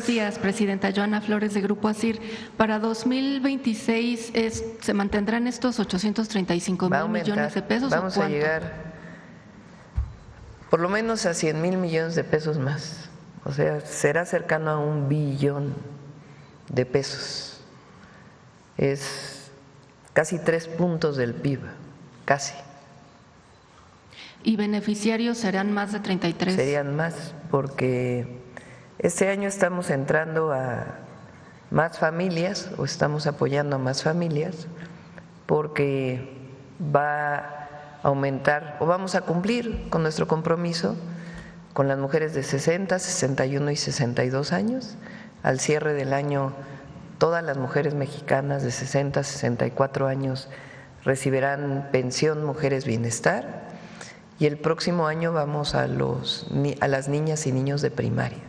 días, Presidenta. Joana Flores, de Grupo ASIR. Para 2026, ¿se mantendrán estos 835,000 millones de pesos? Vamos ¿o a llegar por lo menos a 100,000 millones de pesos más. O sea, será cercano a 1 billón de pesos. Es casi 3 puntos del PIB, casi. ¿Y beneficiarios serán más de 33? Serían más, porque este año estamos entrando a más familias o estamos apoyando a más familias, porque va a aumentar o vamos a cumplir con nuestro compromiso con las mujeres de 60, 61 y 62 años. Al cierre del año, todas las mujeres mexicanas de 60, 64 años recibirán pensión Mujeres Bienestar. Y el próximo año vamos a las niñas y niños de primaria.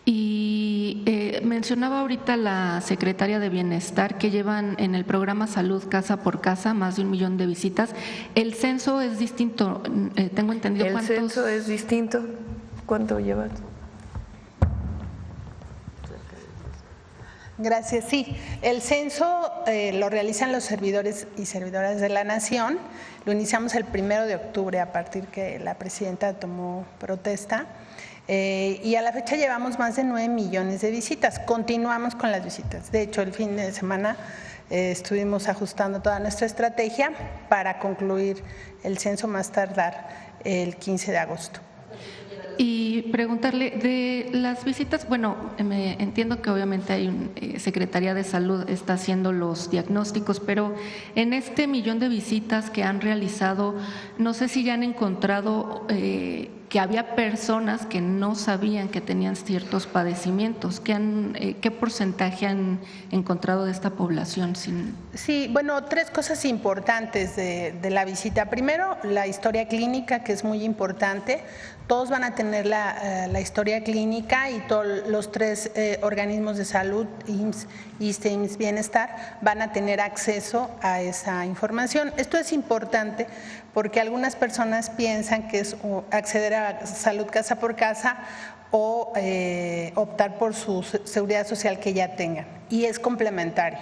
Y mencionaba ahorita la secretaria de Bienestar que llevan en el programa Salud Casa por Casa más de 1 millón de visitas. ¿El censo es distinto? Tengo entendido. El censo es distinto. ¿Cuánto llevan? Gracias. Sí, el censo lo realizan los servidores y servidoras de la Nación. Lo iniciamos el 1 de octubre a partir que la presidenta tomó protesta. Y a la fecha llevamos más de 9 millones de visitas. Continuamos con las visitas. De hecho, el fin de semana estuvimos ajustando toda nuestra estrategia para concluir el censo más tardar el 15 de agosto. Y preguntarle de las visitas, bueno, me entiendo que obviamente hay Secretaría de Salud está haciendo los diagnósticos, pero en este 1 millón de visitas que han realizado, no sé si ya han encontrado que había personas que no sabían que tenían ciertos padecimientos. ¿Qué porcentaje han encontrado de esta población? Sí, bueno, 3 cosas importantes de la visita. Primero, la historia clínica, que es muy importante. Todos van a tener la historia clínica y todos los 3 organismos de salud, IMSS, ISSSTE, IMSS Bienestar, van a tener acceso a esa información. Esto es importante porque algunas personas piensan que es acceder a Salud Casa por Casa o optar por su seguridad social que ya tengan, y es complementario.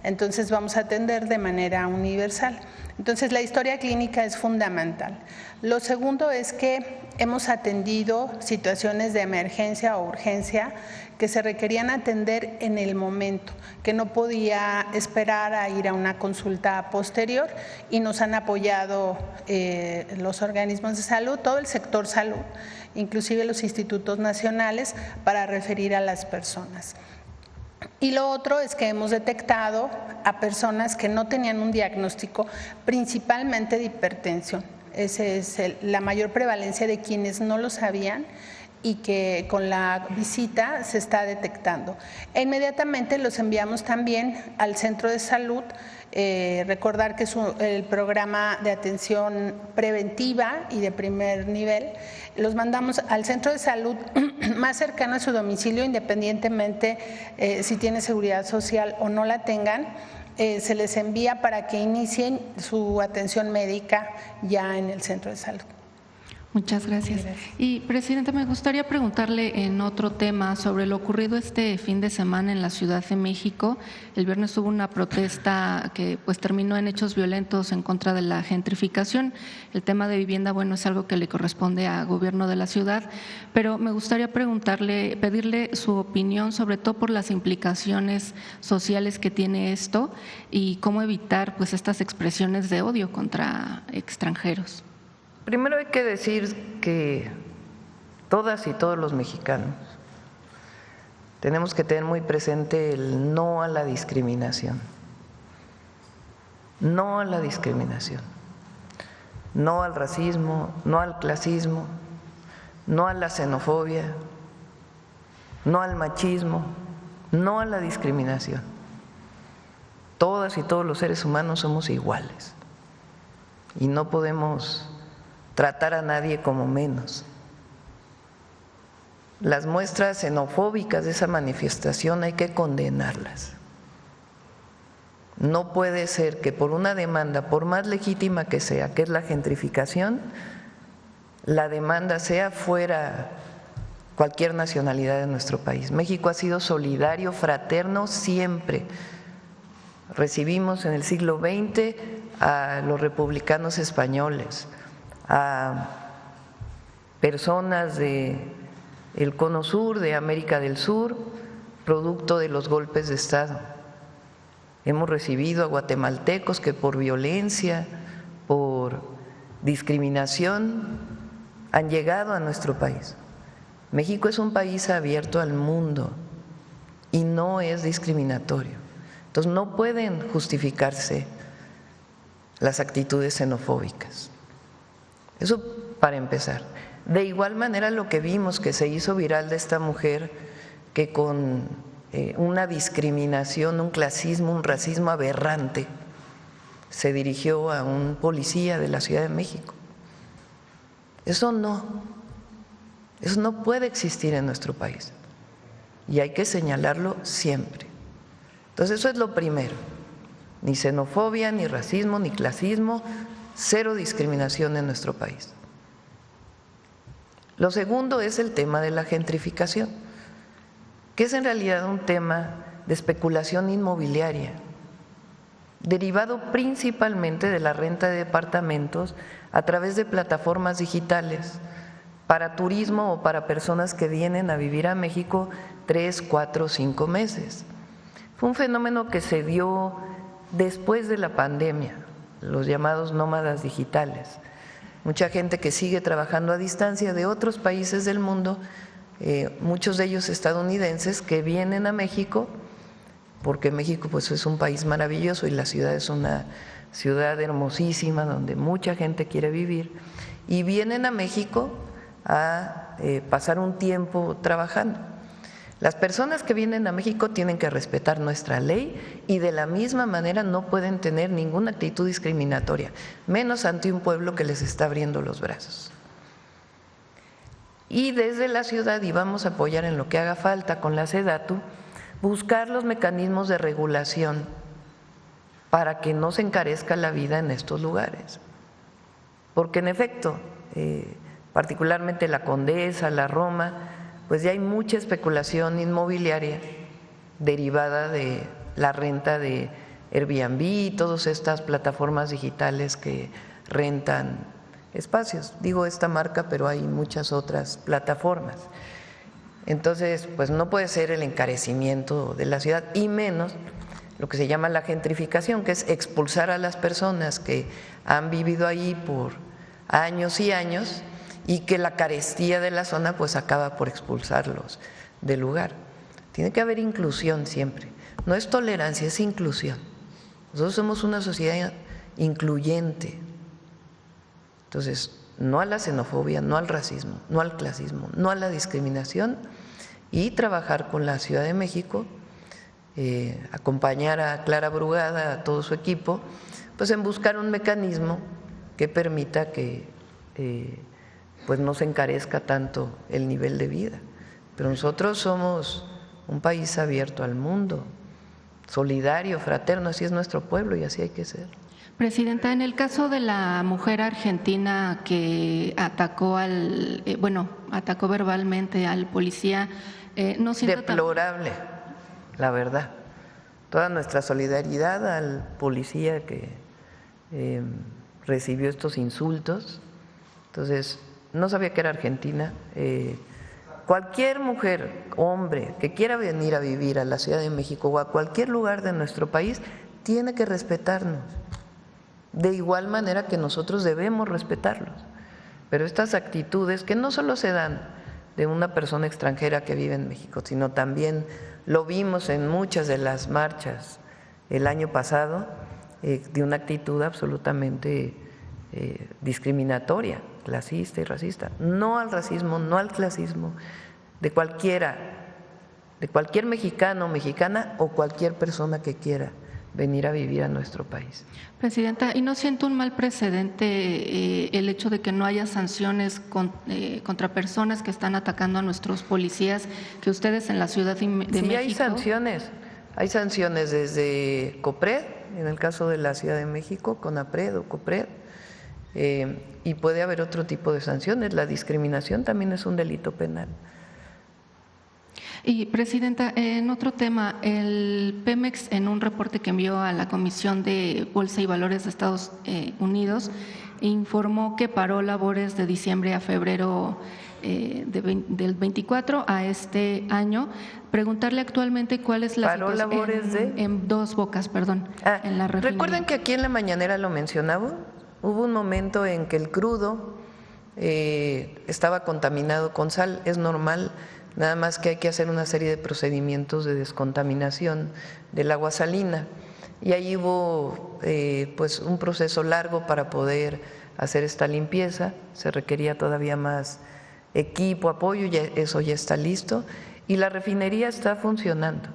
Entonces vamos a atender de manera universal. Entonces la historia clínica es fundamental. Lo segundo es que hemos atendido situaciones de emergencia o urgencia que se requerían atender en el momento, que no podía esperar a ir a una consulta posterior, y nos han apoyado los organismos de salud, todo el sector salud, inclusive los institutos nacionales, para referir a las personas. Y lo otro es que hemos detectado a personas que no tenían un diagnóstico, principalmente de hipertensión. Esa es la mayor prevalencia de quienes no lo sabían y que con la visita se está detectando. E inmediatamente los enviamos también al centro de salud. Recordar que es el programa de atención preventiva y de primer nivel. Los mandamos al centro de salud más cercano a su domicilio, independientemente si tiene seguridad social o no la tengan. Se les envía para que inicien su atención médica ya en el centro de salud. Muchas gracias. Y, Presidenta, me gustaría preguntarle en otro tema sobre lo ocurrido este fin de semana en la Ciudad de México. El viernes hubo una protesta que pues terminó en hechos violentos en contra de la gentrificación. El tema de vivienda, bueno, es algo que le corresponde al gobierno de la ciudad, pero me gustaría pedirle su opinión, sobre todo por las implicaciones sociales que tiene esto y cómo evitar pues estas expresiones de odio contra extranjeros. Primero hay que decir que todas y todos los mexicanos tenemos que tener muy presente el no a la discriminación, no a la discriminación, no al racismo, no al clasismo, no a la xenofobia, no al machismo, no a la discriminación. Todas y todos los seres humanos somos iguales y no podemos tratar a nadie como menos. Las muestras xenofóbicas de esa manifestación hay que condenarlas. No puede ser que por una demanda, por más legítima que sea, que es la gentrificación, la demanda sea fuera cualquier nacionalidad de nuestro país. México ha sido solidario, fraterno siempre. Recibimos en el siglo XX a los republicanos españoles, a personas del Cono Sur, de América del Sur, producto de los golpes de Estado. Hemos recibido a guatemaltecos que por violencia, por discriminación, han llegado a nuestro país. México es un país abierto al mundo y no es discriminatorio. Entonces no pueden justificarse las actitudes xenofóbicas. Eso para empezar. De igual manera lo que vimos que se hizo viral de esta mujer que con una discriminación, un clasismo, un racismo aberrante se dirigió a un policía de la Ciudad de México. Eso no puede existir en nuestro país y hay que señalarlo siempre. Entonces eso es lo primero, ni xenofobia, ni racismo, ni clasismo, cero discriminación en nuestro país. Lo segundo es el tema de la gentrificación, que es en realidad un tema de especulación inmobiliaria, derivado principalmente de la renta de departamentos a través de plataformas digitales para turismo o para personas que vienen a vivir a México 3, 4, 5 meses. Fue un fenómeno que se dio después de la pandemia, los llamados nómadas digitales. Mucha gente que sigue trabajando a distancia de otros países del mundo, muchos de ellos estadounidenses, que vienen a México, porque México pues es un país maravilloso y la ciudad es una ciudad hermosísima donde mucha gente quiere vivir, y vienen a México a pasar un tiempo trabajando. Las personas que vienen a México tienen que respetar nuestra ley y de la misma manera no pueden tener ninguna actitud discriminatoria, menos ante un pueblo que les está abriendo los brazos. Y desde la ciudad, y vamos a apoyar en lo que haga falta con la SEDATU, buscar los mecanismos de regulación para que no se encarezca la vida en estos lugares. Porque en efecto, particularmente la Condesa, la Roma, pues ya hay mucha especulación inmobiliaria derivada de la renta de Airbnb y todas estas plataformas digitales que rentan espacios. Digo esta marca, pero hay muchas otras plataformas. Entonces, pues no puede ser el encarecimiento de la ciudad y menos lo que se llama la gentrificación, que es expulsar a las personas que han vivido ahí por años y años y que la carestía de la zona pues acaba por expulsarlos del lugar. Tiene que haber inclusión siempre, no es tolerancia, es inclusión. Nosotros somos una sociedad incluyente, entonces no a la xenofobia, no al racismo, no al clasismo, no a la discriminación, y trabajar con la Ciudad de México, acompañar a Clara Brugada, a todo su equipo, pues en buscar un mecanismo que permita que pues no se encarezca tanto el nivel de vida. Pero nosotros somos un país abierto al mundo, solidario, fraterno, así es nuestro pueblo y así hay que ser. Presidenta, en el caso de la mujer argentina que atacó atacó verbalmente al policía, ¿no siento deplorable, la verdad. Toda nuestra solidaridad al policía que recibió estos insultos. Entonces, no sabía que era argentina. Cualquier mujer, hombre, que quiera venir a vivir a la Ciudad de México o a cualquier lugar de nuestro país, tiene que respetarnos, de igual manera que nosotros debemos respetarlos. Pero estas actitudes que no solo se dan de una persona extranjera que vive en México, sino también lo vimos en muchas de las marchas el año pasado, de una actitud absolutamente discriminatoria, clasista y racista. No al racismo, no al clasismo, de cualquier mexicano o mexicana o cualquier persona que quiera venir a vivir a nuestro país. Presidenta, ¿y no siento un mal precedente el hecho de que no haya sanciones contra personas que están atacando a nuestros policías, que ustedes en la Ciudad de México? Sí, hay sanciones desde COPRED, en el caso de la Ciudad de México, CONAPRED o COPRED, y puede haber otro tipo de sanciones. La discriminación también es un delito penal. Y, Presidenta, en otro tema, el Pemex, en un reporte que envió a la Comisión de Bolsa y Valores de Estados Unidos, informó que paró labores de diciembre a febrero del 24 a este año. Preguntarle actualmente cuál es la situación. ¿Paró labores en Dos Bocas, perdón, en la refinería. Recuerden que aquí en la mañanera lo mencionaba, hubo un momento en que el crudo estaba contaminado con sal, es normal. Nada más que hay que hacer una serie de procedimientos de descontaminación del agua salina y ahí hubo pues un proceso largo para poder hacer esta limpieza. Se requería todavía más equipo, apoyo, eso ya está listo y la refinería está funcionando.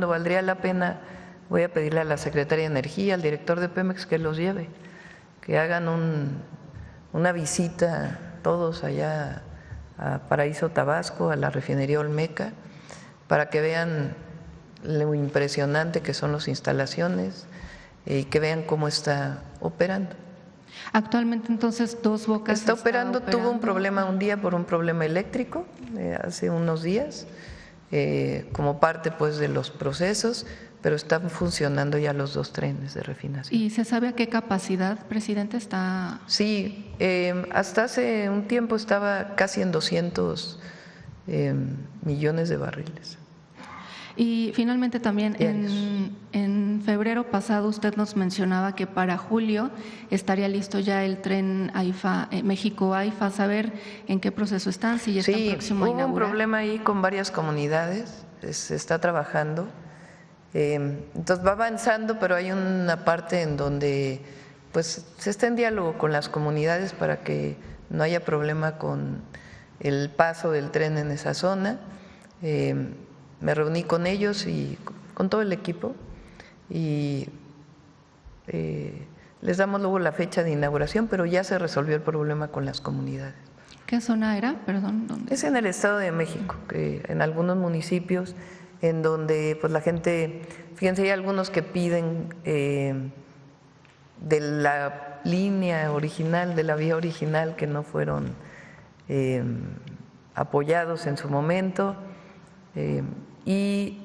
Valdría la pena, voy a pedirle a la Secretaría de Energía, al director de Pemex que los lleve, que hagan una visita todos allá a Paraíso Tabasco, a la refinería Olmeca, para que vean lo impresionante que son las instalaciones y que vean cómo está operando. Actualmente entonces Dos Bocas está operando. Tuvo un problema un día por un problema eléctrico hace unos días, como parte pues de los procesos, pero están funcionando ya los 2 trenes de refinación. ¿Y se sabe a qué capacidad, presidente, está? Sí, hasta hace un tiempo estaba casi en 200 millones de barriles. Y finalmente también en febrero pasado usted nos mencionaba que para julio estaría listo ya el tren AIFA, México-AIFA. Saber en qué proceso están, si ya están próximo a inaugurar. Hubo un problema ahí con varias comunidades, se está trabajando. Entonces va avanzando, pero hay una parte en donde pues se está en diálogo con las comunidades para que no haya problema con el paso del tren en esa zona. Me reuní con ellos y con todo el equipo y les damos luego la fecha de inauguración, pero ya se resolvió el problema con las comunidades. ¿Qué zona era? Perdón, ¿dónde? Es en el Estado de México, que en algunos municipios en donde pues la gente, fíjense, hay algunos que piden de la línea original, de la vía original, que no fueron apoyados en su momento, y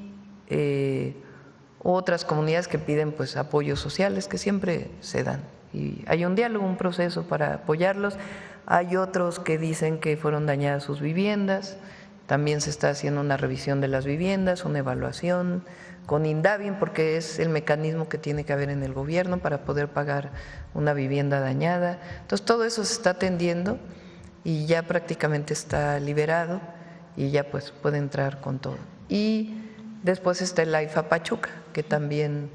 otras comunidades que piden pues apoyos sociales que siempre se dan y hay un diálogo, un proceso para apoyarlos. Hay otros que dicen que fueron dañadas sus viviendas. También se está haciendo una revisión de las viviendas, una evaluación con INDAVIN, porque es el mecanismo que tiene que haber en el gobierno para poder pagar una vivienda dañada. Entonces todo eso se está atendiendo y ya prácticamente está liberado y ya pues puede entrar con todo. Y después está el AIFA Pachuca, que también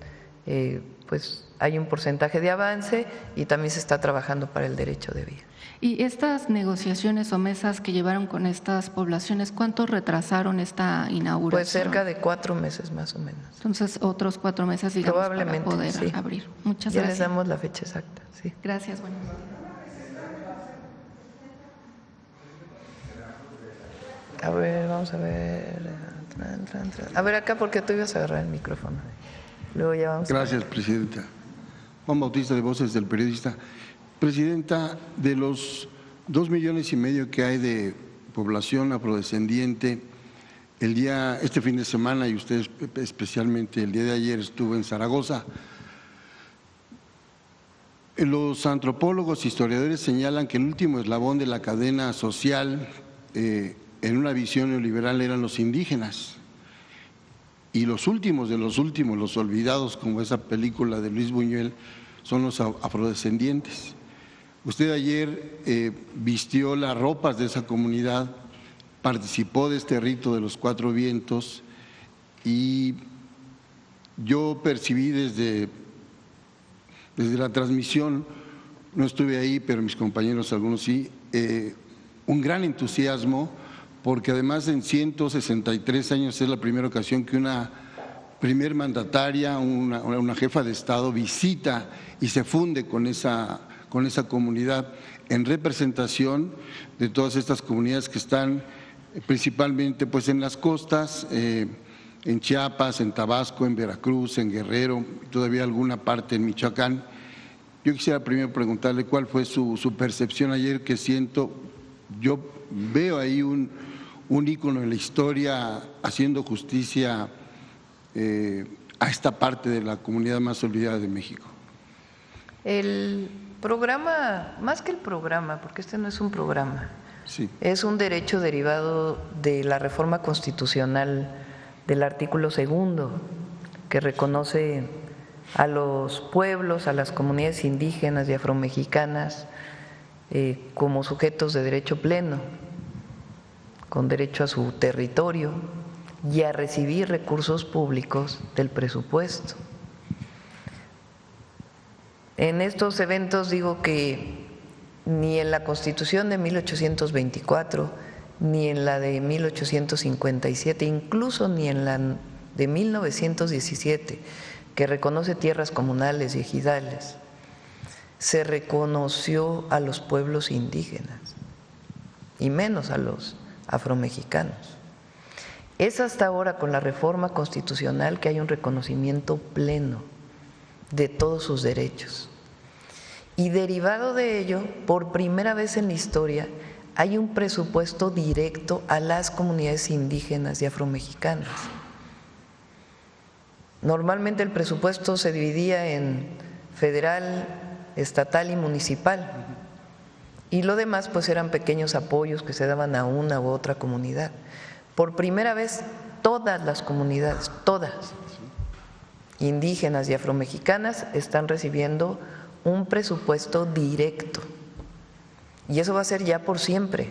pues hay un porcentaje de avance y también se está trabajando para el derecho de vía. ¿Y estas negociaciones o mesas que llevaron con estas poblaciones, cuánto retrasaron esta inauguración? Pues cerca de 4 meses más o menos. Entonces otros 4 meses, digamos, probablemente, para poder sí. abrir. Muchas ya gracias. Les damos la fecha exacta. Sí. Gracias, bueno. A ver, vamos a ver. A ver acá, porque tú ibas a agarrar el micrófono. Luego ya vamos. Gracias, Presidenta. Juan Bautista, de Voces del Periodista. Presidenta, de los 2,5 millones que hay de población afrodescendiente, este fin de semana, y usted especialmente el día de ayer estuvo en Zaragoza, los antropólogos e historiadores señalan que el último eslabón de la cadena social en una visión neoliberal eran los indígenas, y los últimos de los últimos, los olvidados, como esa película de Luis Buñuel, son los afrodescendientes. Usted ayer vistió las ropas de esa comunidad, participó de este rito de los 4 vientos y yo percibí desde la transmisión, no estuve ahí, pero mis compañeros algunos sí, un gran entusiasmo, porque además en 163 años es la primera ocasión que una primer mandataria, una jefa de Estado visita y se funde con esa comunidad en representación de todas estas comunidades que están principalmente pues en las costas, en Chiapas, en Tabasco, en Veracruz, en Guerrero, todavía alguna parte en Michoacán. Yo quisiera primero preguntarle cuál fue su percepción ayer, que yo veo ahí un un ícono en la historia haciendo justicia a esta parte de la comunidad más olvidada de México. El programa, más que el programa, porque este no es un programa, sí, es un derecho derivado de la reforma constitucional del artículo 2, que reconoce a los pueblos, a las comunidades indígenas y afromexicanas como sujetos de derecho pleno, con derecho a su territorio y a recibir recursos públicos del presupuesto. En estos eventos digo que ni en la Constitución de 1824, ni en la de 1857, incluso ni en la de 1917, que reconoce tierras comunales y ejidales, se reconoció a los pueblos indígenas, y menos a los afromexicanos. Es hasta ahora con la reforma constitucional que hay un reconocimiento pleno de todos sus derechos. Y derivado de ello, por primera vez en la historia, hay un presupuesto directo a las comunidades indígenas y afromexicanas. Normalmente el presupuesto se dividía en federal, estatal y municipal, y lo demás pues eran pequeños apoyos que se daban a una u otra comunidad. Por primera vez todas las comunidades, todas, indígenas y afromexicanas, están recibiendo un presupuesto directo, y eso va a ser ya por siempre,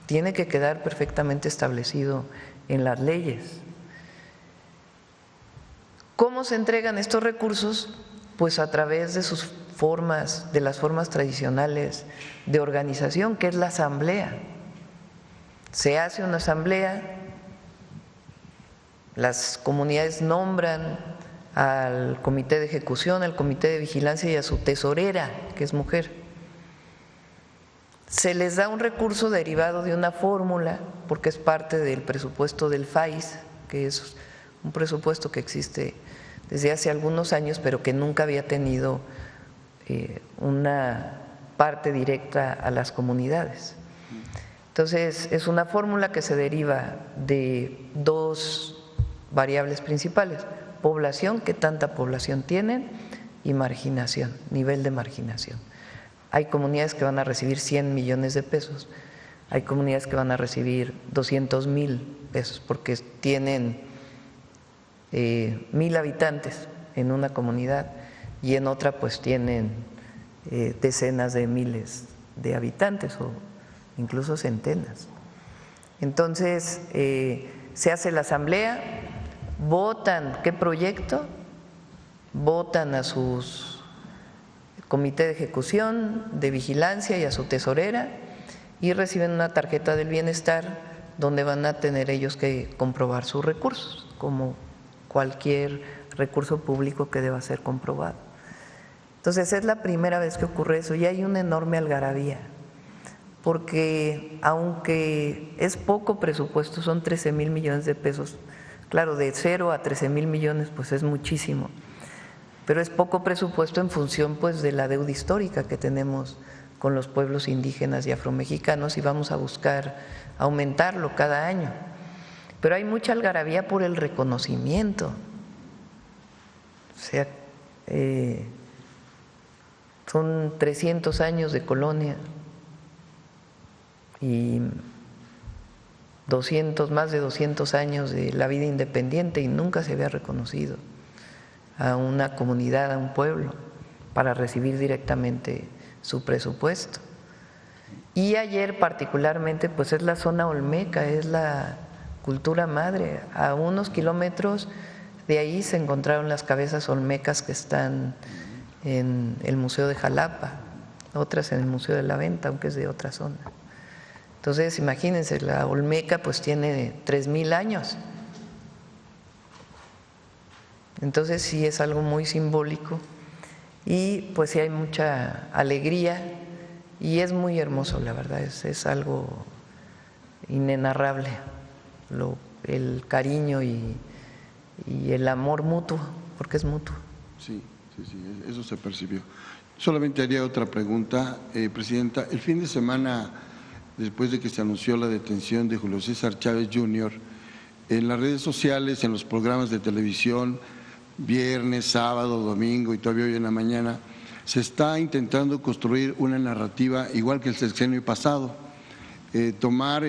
tiene que quedar perfectamente establecido en las leyes. ¿Cómo se entregan estos recursos? Pues a través de sus formas, de las formas tradicionales de organización, que es la asamblea. Se hace una asamblea, las comunidades nombran al comité de ejecución, al comité de vigilancia y a su tesorera, que es mujer. Se les da un recurso derivado de una fórmula, porque es parte del presupuesto del FAIS, que es un presupuesto que existe desde hace algunos años, pero que nunca había tenido una parte directa a las comunidades. Entonces, es una fórmula que se deriva de dos variables principales: población, qué tanta población tienen, y marginación, nivel de marginación. Hay comunidades que van a recibir 100 millones de pesos, hay comunidades que van a recibir 200,000 pesos porque tienen 1,000 habitantes en una comunidad y en otra pues tienen decenas de miles de habitantes o incluso centenas. Entonces se hace la asamblea, votan qué proyecto, votan a sus comité de ejecución, de vigilancia y a su tesorera, y reciben una tarjeta del bienestar donde van a tener ellos que comprobar sus recursos, como cualquier recurso público que deba ser comprobado. Entonces es la primera vez que ocurre eso y hay una enorme algarabía, porque aunque es poco presupuesto, son 13,000 millones de pesos, claro, de 0 a 13,000 millones pues es muchísimo, pero es poco presupuesto en función pues de la deuda histórica que tenemos con los pueblos indígenas y afromexicanos y vamos a buscar aumentarlo cada año. Pero hay mucha algarabía por el reconocimiento, o sea, son 300 años de colonia y más de 200 años de la vida independiente y nunca se había reconocido a una comunidad, a un pueblo, para recibir directamente su presupuesto. Y ayer particularmente pues es la zona olmeca, es la cultura madre. A unos kilómetros de ahí se encontraron las cabezas olmecas que están en el Museo de Jalapa, otras en el Museo de la Venta, aunque es de otra zona. Entonces imagínense, la olmeca pues tiene 3,000 años. Entonces sí es algo muy simbólico y pues sí hay mucha alegría y es muy hermoso, la verdad, es algo inenarrable, el cariño y el amor mutuo, porque es mutuo. Sí, eso se percibió. Solamente haría otra pregunta, Presidenta. El fin de semana después de que se anunció la detención de Julio César Chávez Jr., en las redes sociales, en los programas de televisión, viernes, sábado, domingo y todavía hoy en la mañana, se está intentando construir una narrativa igual que el sexenio pasado, tomar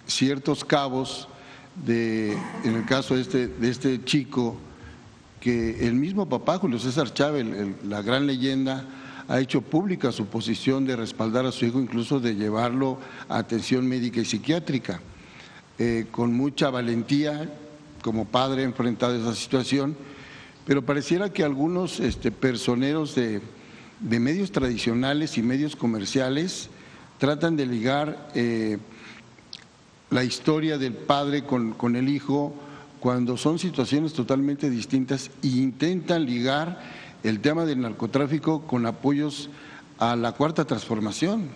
ciertos cabos en el caso de este chico, que el mismo papá, Julio César Chávez, la gran leyenda, ha hecho pública su posición de respaldar a su hijo, incluso de llevarlo a atención médica y psiquiátrica, con mucha valentía como padre enfrentado a esa situación, pero pareciera que algunos personeros de medios tradicionales y medios comerciales tratan de ligar la historia del padre con el hijo cuando son situaciones totalmente distintas e intentan ligar el tema del narcotráfico con apoyos a la Cuarta Transformación.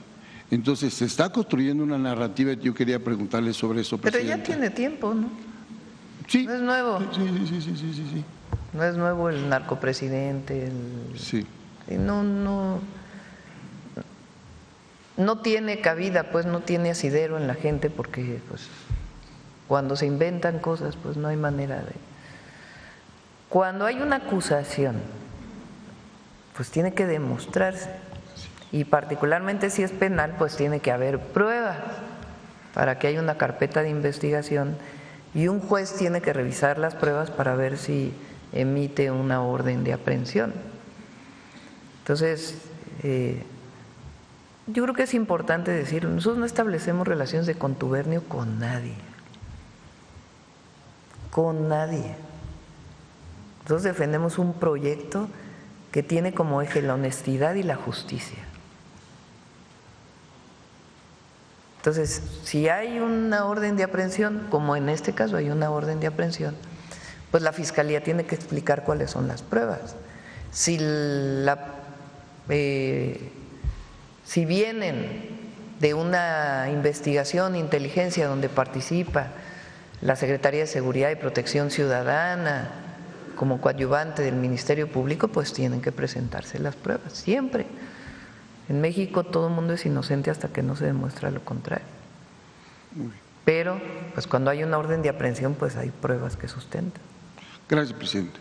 Entonces se está construyendo una narrativa y yo quería preguntarle sobre eso, Pero presidenta. ya tiene tiempo, ¿no? Sí. No es nuevo. Sí. No es nuevo el narcopresidente. Sí. No tiene cabida, pues no tiene asidero en la gente porque pues cuando se inventan cosas pues no hay manera de… Cuando hay una acusación pues tiene que demostrarse y particularmente si es penal pues tiene que haber pruebas para que haya una carpeta de investigación y un juez tiene que revisar las pruebas para ver si emite una orden de aprehensión. Entonces, yo creo que es importante decirlo, nosotros no establecemos relaciones de contubernio con nadie. Con nadie. Nosotros defendemos un proyecto que tiene como eje la honestidad y la justicia. Entonces, si hay una orden de aprehensión, como en este caso hay una orden de aprehensión, pues la Fiscalía tiene que explicar cuáles son las pruebas. Si vienen de una investigación, inteligencia donde participa la Secretaría de Seguridad y Protección Ciudadana como coadyuvante del Ministerio Público, pues tienen que presentarse las pruebas, siempre. En México todo el mundo es inocente hasta que no se demuestra lo contrario. Pero, pues cuando hay una orden de aprehensión, pues hay pruebas que sustentan. Gracias, presidente.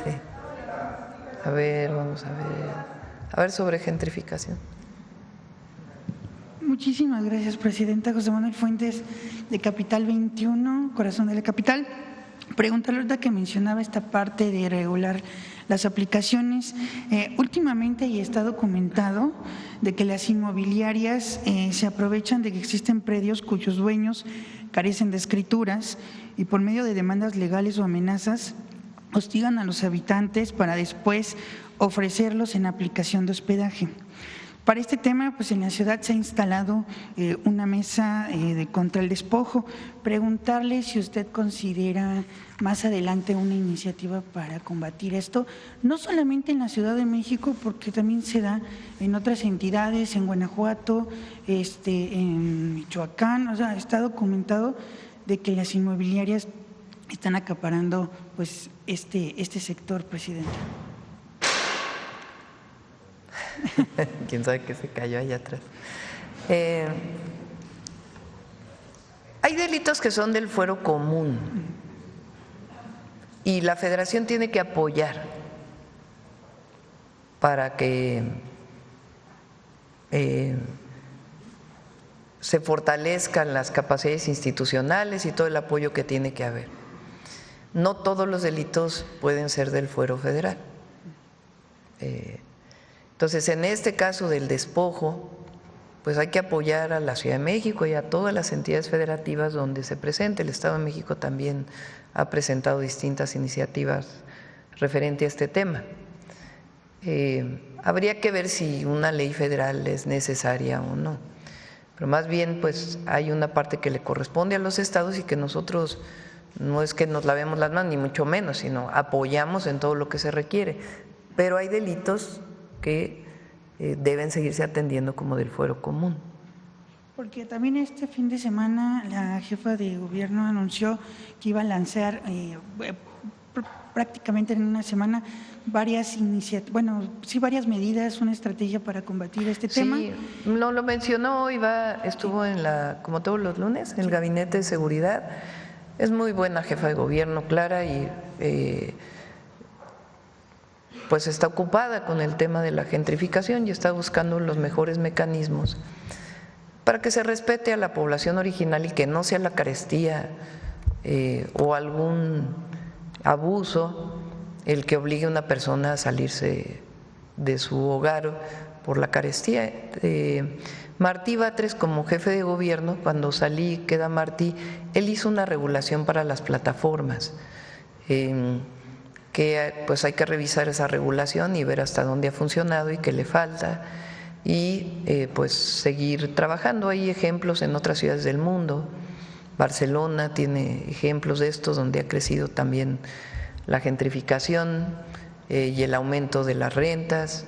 Sí. A ver, vamos a ver. A ver sobre gentrificación. Muchísimas gracias, presidenta. José Manuel Fuentes, de Capital 21, Corazón de la Capital. Preguntarle ahorita que mencionaba esta parte de regular las aplicaciones. Últimamente, y está documentado, de que las inmobiliarias se aprovechan de que existen predios cuyos dueños carecen de escrituras y por medio de demandas legales o amenazas hostigan a los habitantes para después ofrecerlos en aplicación de hospedaje. Para este tema, pues en la ciudad se ha instalado una mesa contra el despojo. Preguntarle si usted considera más adelante una iniciativa para combatir esto, no solamente en la Ciudad de México, porque también se da en otras entidades, en Guanajuato, en Michoacán. O sea, está documentado de que las inmobiliarias están acaparando pues este sector, presidente. Quién sabe qué se cayó allá atrás. Hay delitos que son del fuero común y la Federación tiene que apoyar para que se fortalezcan las capacidades institucionales y todo el apoyo que tiene que haber. No todos los delitos pueden ser del fuero federal. Entonces, en este caso del despojo, pues hay que apoyar a la Ciudad de México y a todas las entidades federativas donde se presente. El Estado de México también ha presentado distintas iniciativas referente a este tema. Habría que ver si una ley federal es necesaria o no, pero más bien pues hay una parte que le corresponde a los estados y que nosotros no es que nos lavemos las manos, ni mucho menos, sino apoyamos en todo lo que se requiere, pero hay delitos que deben seguirse atendiendo como del fuero común. Porque también este fin de semana la jefa de gobierno anunció que iba a lanzar prácticamente en una semana varias varias medidas, una estrategia para combatir este tema. Sí, no lo mencionó, estuvo como todos los lunes, en el Gabinete de Seguridad. Es muy buena jefa de gobierno, Clara, y pues está ocupada con el tema de la gentrificación y está buscando los mejores mecanismos para que se respete a la población original y que no sea la carestía o algún abuso el que obligue a una persona a salirse de su hogar por la carestía. Martí Batres, como jefe de gobierno, cuando queda Martí, él hizo una regulación para las plataformas, que pues hay que revisar esa regulación y ver hasta dónde ha funcionado y qué le falta, y pues seguir trabajando. Hay ejemplos en otras ciudades del mundo. Barcelona tiene ejemplos de estos, donde ha crecido también la gentrificación y el aumento de las rentas.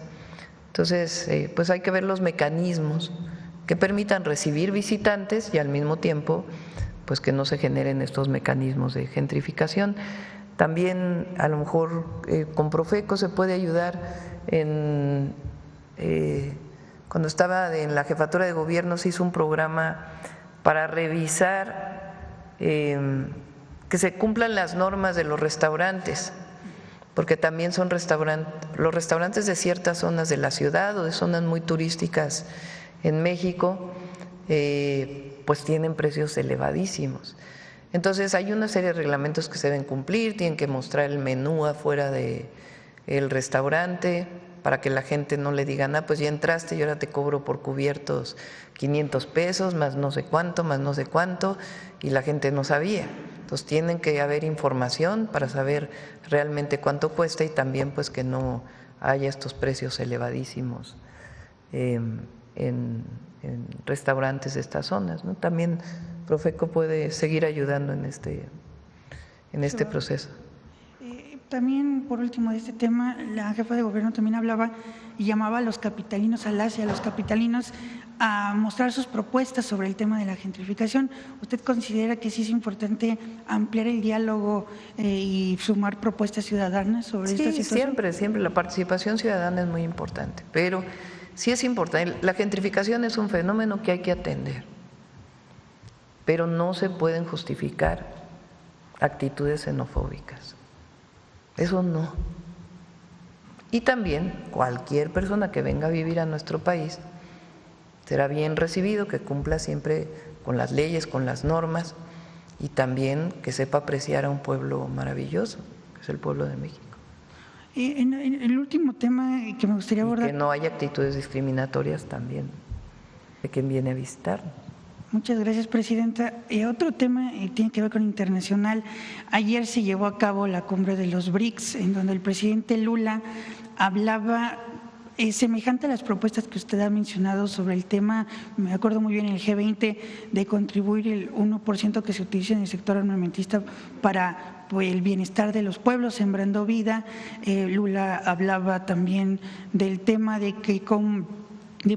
Entonces, pues hay que ver los mecanismos que permitan recibir visitantes y al mismo tiempo pues que no se generen estos mecanismos de gentrificación. También a lo mejor con Profeco se puede ayudar cuando estaba en la jefatura de gobierno se hizo un programa para revisar que se cumplan las normas de los restaurantes, porque también son los restaurantes de ciertas zonas de la ciudad o de zonas muy turísticas en México, pues tienen precios elevadísimos. Entonces hay una serie de reglamentos que se deben cumplir, tienen que mostrar el menú afuera del restaurante para que la gente no le diga, pues ya entraste y ahora te cobro por cubiertos 500 pesos, más no sé cuánto, y la gente no sabía. Entonces tienen que haber información para saber realmente cuánto cuesta y también pues que no haya estos precios elevadísimos en restaurantes de estas zonas, ¿no? También Profeco puede seguir ayudando en este proceso. También, por último, de este tema, la jefa de gobierno también hablaba y llamaba a los capitalinos, a los capitalinos a mostrar sus propuestas sobre el tema de la gentrificación. ¿Usted considera que sí es importante ampliar el diálogo y sumar propuestas ciudadanas sobre esta situación? Siempre la participación ciudadana es muy importante, pero sí es importante. La gentrificación es un fenómeno que hay que atender, pero no se pueden justificar actitudes xenofóbicas. Eso no. Y también cualquier persona que venga a vivir a nuestro país será bien recibido, que cumpla siempre con las leyes, con las normas y también que sepa apreciar a un pueblo maravilloso, que es el pueblo de México. En el último tema que me gustaría abordar… Y que no haya actitudes discriminatorias también de quien viene a visitarnos. Muchas gracias, presidenta. Otro tema tiene que ver con internacional. Ayer se llevó a cabo la cumbre de los BRICS, en donde el presidente Lula hablaba semejante a las propuestas que usted ha mencionado sobre el tema, me acuerdo muy bien en el G20, de contribuir el 1% que se utiliza en el sector armamentista para el bienestar de los pueblos, sembrando vida. Lula hablaba también del tema de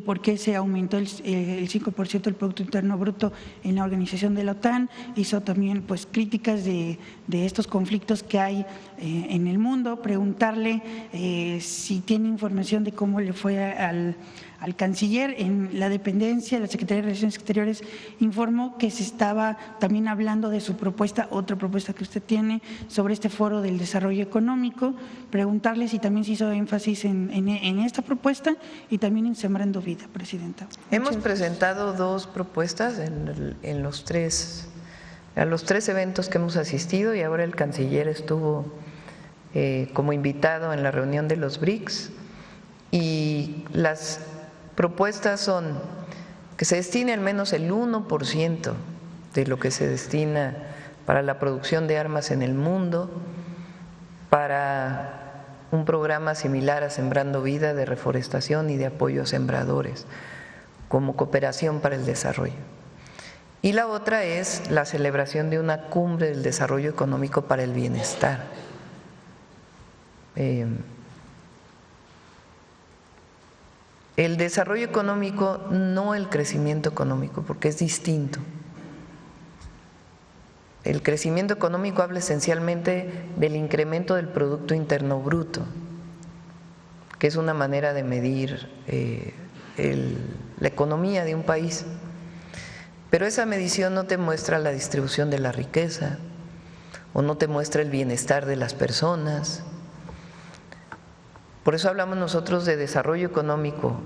por qué se aumentó el 5% del Producto Interno Bruto en la organización de la OTAN, hizo también pues críticas de estos conflictos que hay en el mundo, preguntarle si tiene información de cómo le fue al canciller. En la dependencia, la Secretaría de Relaciones Exteriores informó que se estaba también hablando de su propuesta, otra propuesta que usted tiene sobre este foro del desarrollo económico, preguntarle si también se hizo énfasis en esta propuesta y también en Sembrando Vida, presidenta. Hemos presentado dos propuestas a los tres eventos que hemos asistido y ahora el canciller estuvo como invitado en la reunión de los BRICS y las propuestas son que se destine al menos el 1% de lo que se destina para la producción de armas en el mundo, para un programa similar a Sembrando Vida de reforestación y de apoyo a sembradores, como cooperación para el desarrollo. Y la otra es la celebración de una cumbre del desarrollo económico para el bienestar. El desarrollo económico, no el crecimiento económico, porque es distinto. el crecimiento económico habla esencialmente del incremento del Producto Interno Bruto, que es una manera de medir la economía de un país. Pero esa medición no te muestra la distribución de la riqueza o no te muestra el bienestar de las personas. Por eso hablamos nosotros de desarrollo económico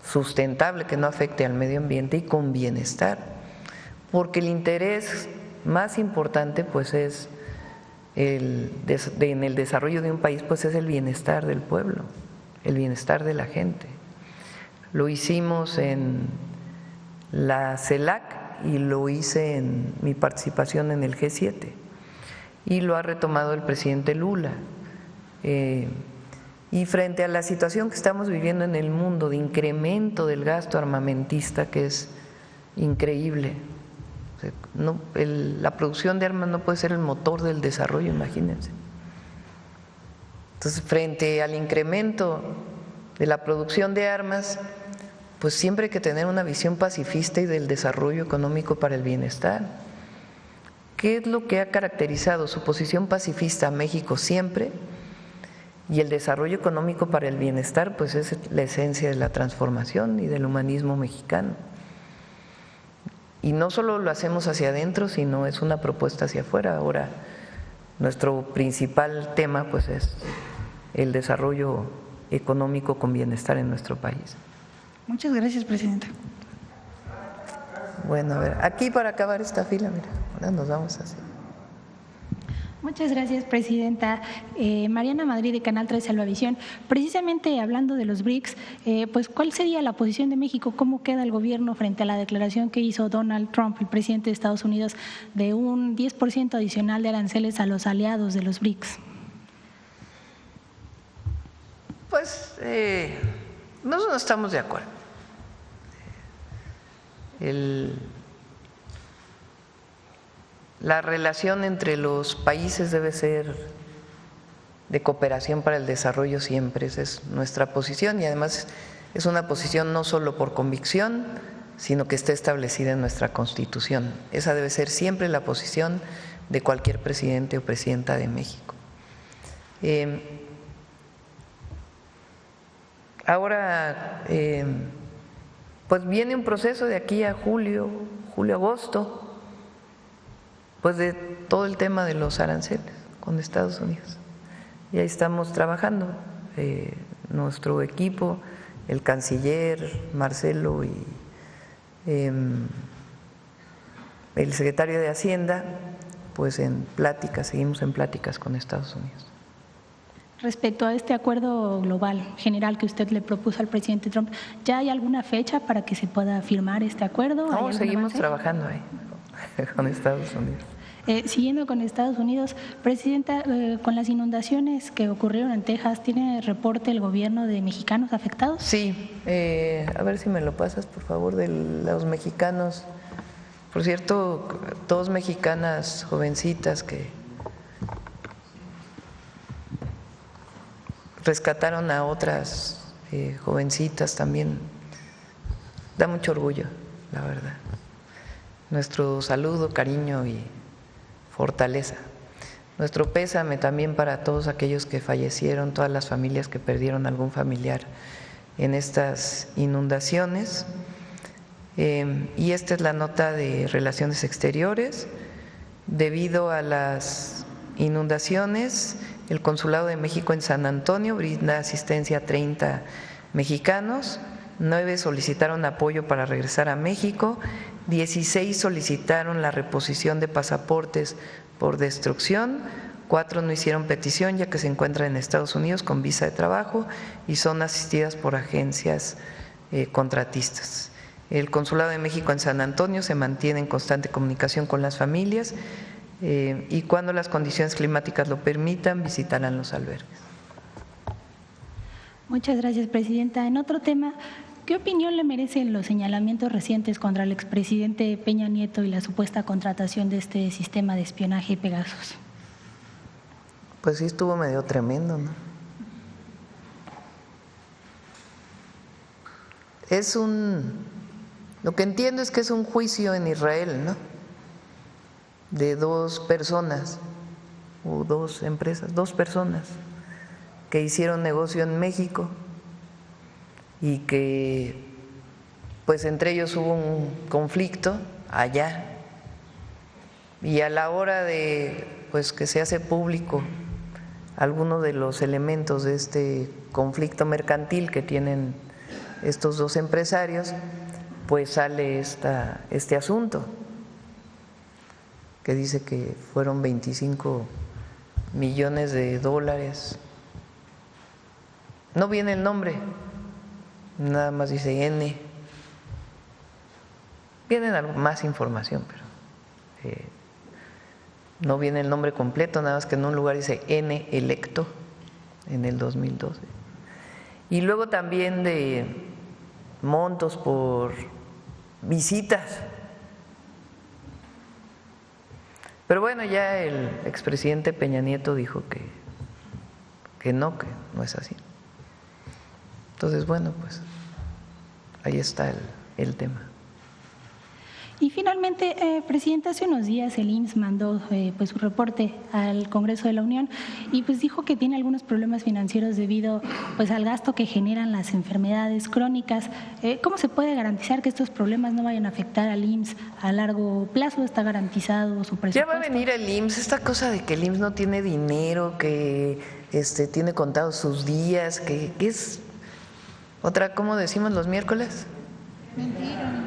sustentable que no afecte al medio ambiente y con bienestar, porque el interés más importante pues es en el desarrollo de un país pues es el bienestar del pueblo, el bienestar de la gente. Lo hicimos en la CELAC y lo hice en mi participación en el G7 y lo ha retomado el presidente Lula. Y frente a la situación que estamos viviendo en el mundo de incremento del gasto armamentista, que es increíble, la producción de armas no puede ser el motor del desarrollo, imagínense. Entonces, frente al incremento de la producción de armas, pues siempre hay que tener una visión pacifista y del desarrollo económico para el bienestar. ¿Qué es lo que ha caracterizado su posición pacifista a México siempre? Y el desarrollo económico para el bienestar, pues es la esencia de la transformación y del humanismo mexicano. Y no solo lo hacemos hacia adentro, sino es una propuesta hacia afuera. Ahora, nuestro principal tema, pues es el desarrollo económico con bienestar en nuestro país. Muchas gracias, presidenta. Bueno, a ver, aquí para acabar esta fila, mira, ahora nos vamos a hacer. Muchas gracias, presidenta. Mariana Madrid, de Canal 3 Salvavisión. Precisamente hablando de los BRICS, pues ¿cuál sería la posición de México? ¿Cómo queda el gobierno frente a la declaración que hizo Donald Trump, el presidente de Estados Unidos, de un 10% adicional de aranceles a los aliados de los BRICS? Pues nosotros no estamos de acuerdo. La relación entre los países debe ser de cooperación para el desarrollo siempre, esa es nuestra posición y además es una posición no solo por convicción, sino que está establecida en nuestra Constitución. Esa debe ser siempre la posición de cualquier presidente o presidenta de México. Ahora, pues viene un proceso de aquí a julio, agosto, pues de todo el tema de los aranceles con Estados Unidos. Y ahí estamos trabajando, nuestro equipo, el canciller Marcelo y el secretario de Hacienda, pues en pláticas, seguimos en pláticas con Estados Unidos. Respecto a este acuerdo global general que usted le propuso al presidente Trump, ¿ya hay alguna fecha para que se pueda firmar este acuerdo? No, seguimos trabajando ahí con Estados Unidos. Siguiendo con Estados Unidos, presidenta, con las inundaciones que ocurrieron en Texas, ¿tiene reporte el gobierno de mexicanos afectados? Sí, a ver si me lo pasas, por favor, de los mexicanos. Por cierto, 2 mexicanas jovencitas que rescataron a otras jovencitas también. Da mucho orgullo, la verdad. Nuestro saludo, cariño y fortaleza. Nuestro pésame también para todos aquellos que fallecieron, todas las familias que perdieron algún familiar en estas inundaciones. Y esta es la nota de Relaciones Exteriores. Debido a las inundaciones, el Consulado de México en San Antonio brinda asistencia a 30 mexicanos, 9 solicitaron apoyo para regresar a México, 16 solicitaron la reposición de pasaportes por destrucción, 4 no hicieron petición ya que se encuentran en Estados Unidos con visa de trabajo y son asistidas por agencias contratistas. El Consulado de México en San Antonio se mantiene en constante comunicación con las familias y cuando las condiciones climáticas lo permitan visitarán los albergues. Muchas gracias, presidenta. En otro tema, ¿qué opinión le merecen los señalamientos recientes contra el expresidente Peña Nieto y la supuesta contratación de este sistema de espionaje Pegasus? Pues sí estuvo medio tremendo, ¿no? Lo que entiendo es que es un juicio en Israel, ¿no? de 2 personas o 2 empresas, 2 personas que hicieron negocio en México y que pues entre ellos hubo un conflicto allá, y a la hora de pues que se hace público algunos de los elementos de este conflicto mercantil que tienen estos 2 empresarios, pues sale este asunto que dice que fueron 25 millones de dólares. No viene el nombre, nada más dice N. Viene más información, pero no viene el nombre completo, nada más que en un lugar dice N electo en el 2012. Y luego también de montos por visitas. Pero bueno, ya el expresidente Peña Nieto dijo que no es así. Entonces, bueno, pues ahí está el tema. Y finalmente, presidenta, hace unos días el IMSS mandó pues su reporte al Congreso de la Unión y pues dijo que tiene algunos problemas financieros debido pues al gasto que generan las enfermedades crónicas. ¿Cómo se puede garantizar que estos problemas no vayan a afectar al IMSS a largo plazo? ¿Está garantizado su presupuesto? Ya va a venir el IMSS, esta cosa de que el IMSS no tiene dinero, que tiene contados sus días, que es otra, ¿cómo decimos los miércoles? Mentira.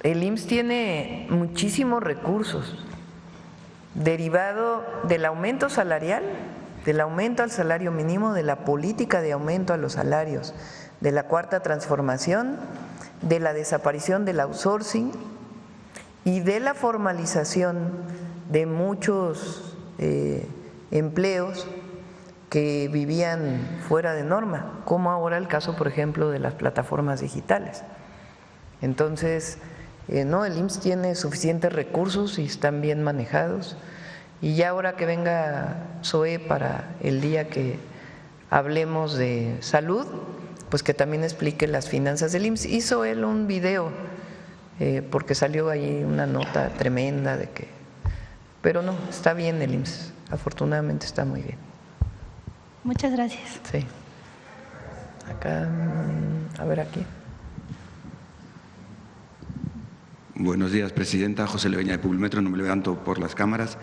El IMSS tiene muchísimos recursos derivado del aumento salarial, del aumento al salario mínimo, de la política de aumento a los salarios, de la cuarta transformación, de la desaparición del outsourcing y de la formalización de muchos empleos que vivían fuera de norma, como ahora el caso, por ejemplo, de las plataformas digitales. Entonces, no, el IMSS tiene suficientes recursos y están bien manejados. Y ya ahora que venga Zoe para el día que hablemos de salud, pues que también explique las finanzas del IMSS. Hizo él un video, porque salió ahí una nota tremenda de que… Pero no, está bien el IMSS, afortunadamente está muy bien. Muchas gracias. Sí. Acá, a ver aquí. Buenos días, presidenta. José Leveña de Publimetro, no me levanto por las cámaras.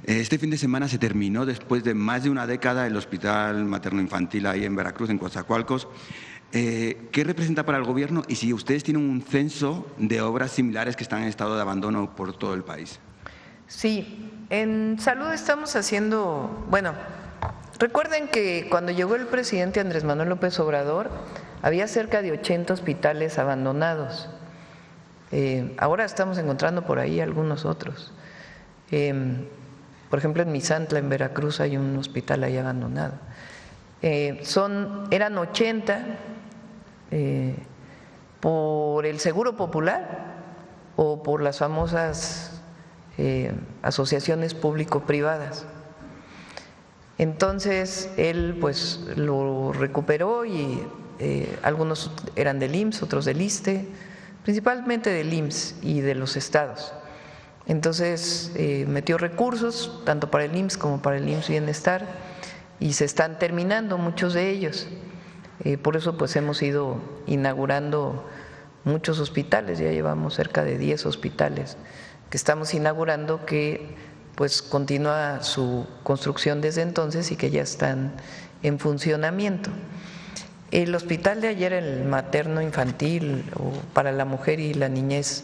Este fin de semana se terminó, después de más de una década, el Hospital Materno-Infantil ahí en Veracruz, en Coatzacoalcos. ¿Qué representa para el Gobierno y si ustedes tienen un censo de obras similares que están en estado de abandono por todo el país? Sí, en salud estamos haciendo… Bueno, recuerden que cuando llegó el presidente Andrés Manuel López Obrador, había cerca de 80 hospitales abandonados. Ahora estamos encontrando por ahí algunos otros. Por ejemplo, en Misantla, en Veracruz, hay un hospital ahí abandonado. Eran 80 por el Seguro Popular o por las famosas asociaciones público-privadas. Entonces, él pues lo recuperó y algunos eran del IMSS, otros del ISSSTE, principalmente del IMSS y de los estados. Entonces metió recursos tanto para el IMSS como para el IMSS Bienestar y se están terminando muchos de ellos. Por eso pues hemos ido inaugurando muchos hospitales, ya llevamos cerca de 10 hospitales que estamos inaugurando, que pues continúa su construcción desde entonces y que ya están en funcionamiento. El hospital de ayer, el materno infantil o para la mujer y la niñez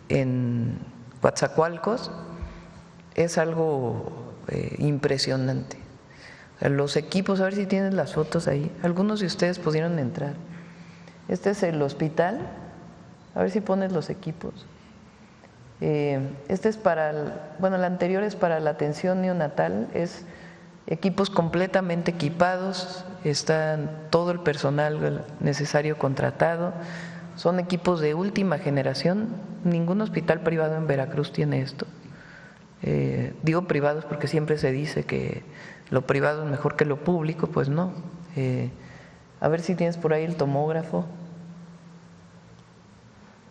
en Coatzacoalcos, es algo impresionante. Los equipos, a ver si tienes las fotos ahí, algunos de ustedes pudieron entrar. Este es el hospital, a ver si pones los equipos. Este es para, bueno, el anterior es para la atención neonatal, es equipos completamente equipados, está todo el personal necesario contratado, son equipos de última generación, ningún hospital privado en Veracruz tiene esto. Digo privados porque siempre se dice que lo privado es mejor que lo público, pues no. A ver si tienes por ahí el tomógrafo.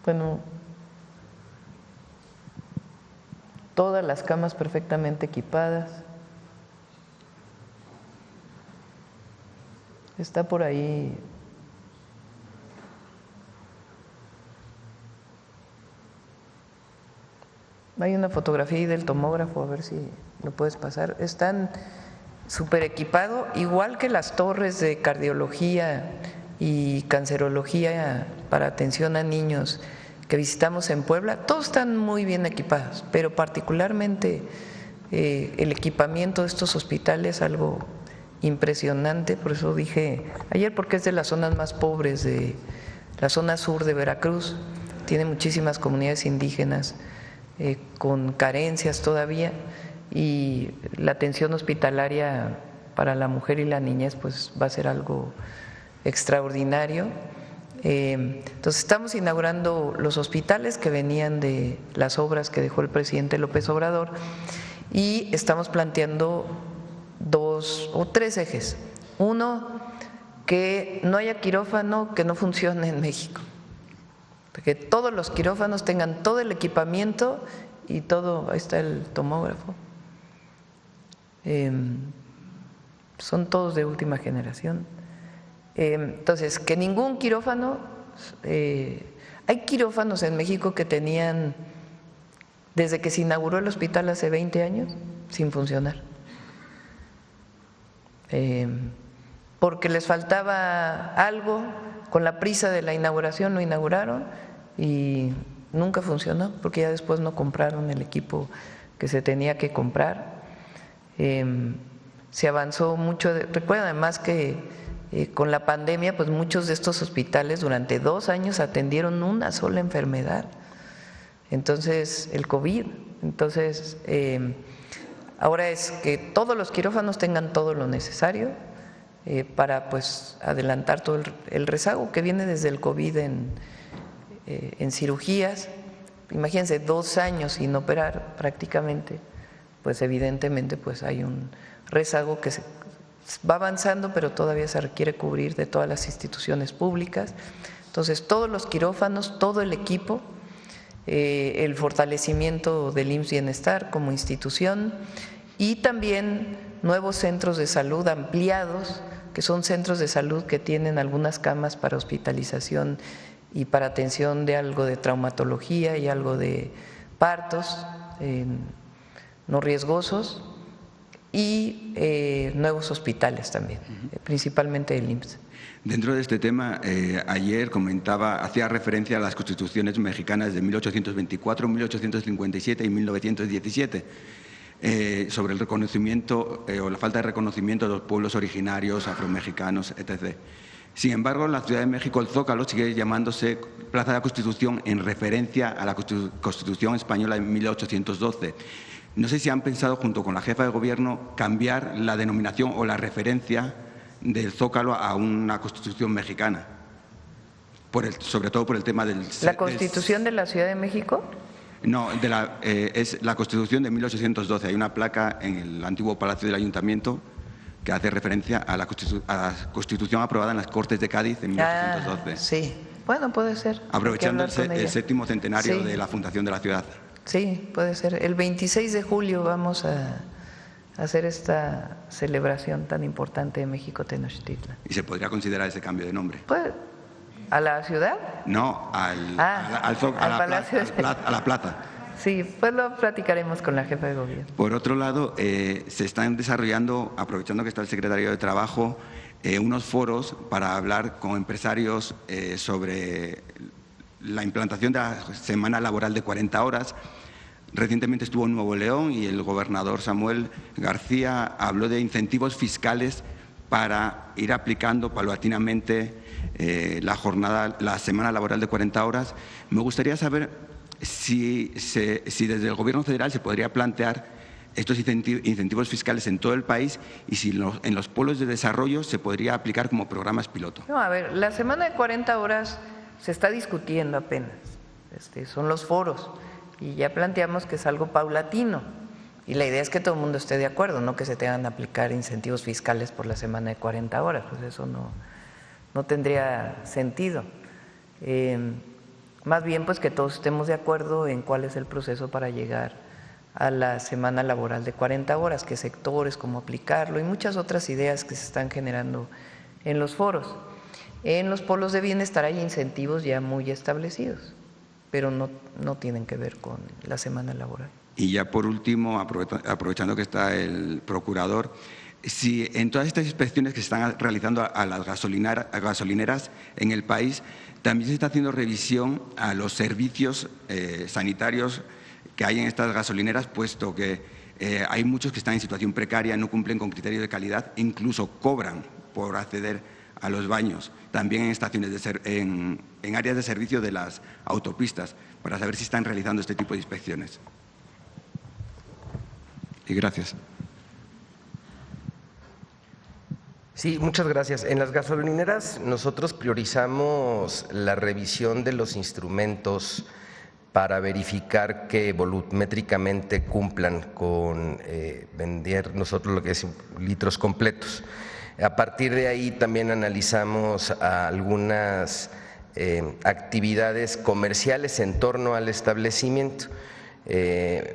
Bueno, todas las camas perfectamente equipadas. Está por ahí. Hay una fotografía ahí del tomógrafo, a ver si lo puedes pasar. Están súper equipados, igual que las torres de cardiología y cancerología para atención a niños que visitamos en Puebla. Todos están muy bien equipados, pero particularmente el equipamiento de estos hospitales es algo impresionante. Por eso dije ayer, porque es de las zonas más pobres de la zona sur de Veracruz, tiene muchísimas comunidades indígenas con carencias todavía, y la atención hospitalaria para la mujer y la niñez pues va a ser algo extraordinario. Entonces estamos inaugurando los hospitales que venían de las obras que dejó el presidente López Obrador, y estamos planteando 2 o 3 ejes. Uno, que no haya quirófano que no funcione en México, que todos los quirófanos tengan todo el equipamiento y todo. Ahí está el tomógrafo. Son todos de última generación. Entonces, que ningún quirófano, hay quirófanos en México que tenían, desde que se inauguró el hospital hace 20 años, sin funcionar, porque les faltaba algo, con la prisa de la inauguración lo inauguraron y nunca funcionó, porque ya después no compraron el equipo que se tenía que comprar. Se avanzó mucho. Recuerden además que con la pandemia, pues muchos de estos hospitales durante 2 años atendieron una sola enfermedad, entonces el COVID. Entonces ahora es que todos los quirófanos tengan todo lo necesario para pues adelantar todo el rezago que viene desde el COVID en cirugías. Imagínense, 2 años sin operar prácticamente, pues evidentemente pues hay un rezago que se va avanzando, pero todavía se requiere cubrir de todas las instituciones públicas. Entonces, todos los quirófanos, todo el equipo, el fortalecimiento del IMSS Bienestar como institución, y también nuevos centros de salud ampliados, que son centros de salud que tienen algunas camas para hospitalización y para atención de algo de traumatología y algo de partos no riesgosos, y nuevos hospitales también, principalmente el IMSS. Dentro de este tema, ayer hacía referencia a las constituciones mexicanas de 1824, 1857 y 1917, sobre el reconocimiento o la falta de reconocimiento de los pueblos originarios, afromexicanos, etc. Sin embargo, en la Ciudad de México el Zócalo sigue llamándose Plaza de la Constitución en referencia a la Constitución española de 1812. No sé si han pensado, junto con la jefa de gobierno, cambiar la denominación o la referencia del Zócalo a una Constitución mexicana, sobre todo por el tema del… ¿La Constitución de la Ciudad de México? No, es la Constitución de 1812. Hay una placa en el antiguo Palacio del Ayuntamiento que hace referencia a la Constitución aprobada en las Cortes de Cádiz en 1812. Sí, bueno, puede ser. Aprovechando el 7º centenario de la fundación de la ciudad. Sí, puede ser. El 26 de julio vamos a hacer esta celebración tan importante de México Tenochtitlan. ¿Y se podría considerar ese cambio de nombre? Pues, ¿a la ciudad? No, a la plaza. Sí, pues lo platicaremos con la jefa de gobierno. Por otro lado, se están desarrollando, aprovechando que está el secretario de Trabajo, unos foros para hablar con empresarios sobre la implantación de la semana laboral de 40 horas. Recientemente estuvo en Nuevo León y el gobernador Samuel García habló de incentivos fiscales para ir aplicando paulatinamente la semana laboral de 40 horas. Me gustaría saber si desde el Gobierno federal se podría plantear estos incentivos fiscales en todo el país, y si en los pueblos de desarrollo se podría aplicar como programas piloto. No, a ver, la semana de 40 horas se está discutiendo apenas, son los foros, y ya planteamos que es algo paulatino, y la idea es que todo el mundo esté de acuerdo, no que se tengan que aplicar incentivos fiscales por la semana de 40 horas, pues eso no tendría sentido. Más bien pues que todos estemos de acuerdo en cuál es el proceso para llegar a la semana laboral de 40 horas, qué sectores, cómo aplicarlo y muchas otras ideas que se están generando en los foros. En los polos de bienestar hay incentivos ya muy establecidos, pero no tienen que ver con la semana laboral. Y ya por último, aprovechando que está el procurador, si en todas estas inspecciones que se están realizando a las gasolineras en el país, también se está haciendo revisión a los servicios sanitarios que hay en estas gasolineras, puesto que hay muchos que están en situación precaria, no cumplen con criterios de calidad e incluso cobran por acceder a los baños, también en estaciones en áreas de servicio de las autopistas, para saber si están realizando este tipo de inspecciones. Y gracias. Sí, muchas gracias. En las gasolineras nosotros priorizamos la revisión de los instrumentos para verificar que volumétricamente cumplan con vender nosotros lo que es litros completos. A partir de ahí también analizamos algunas actividades comerciales en torno al establecimiento,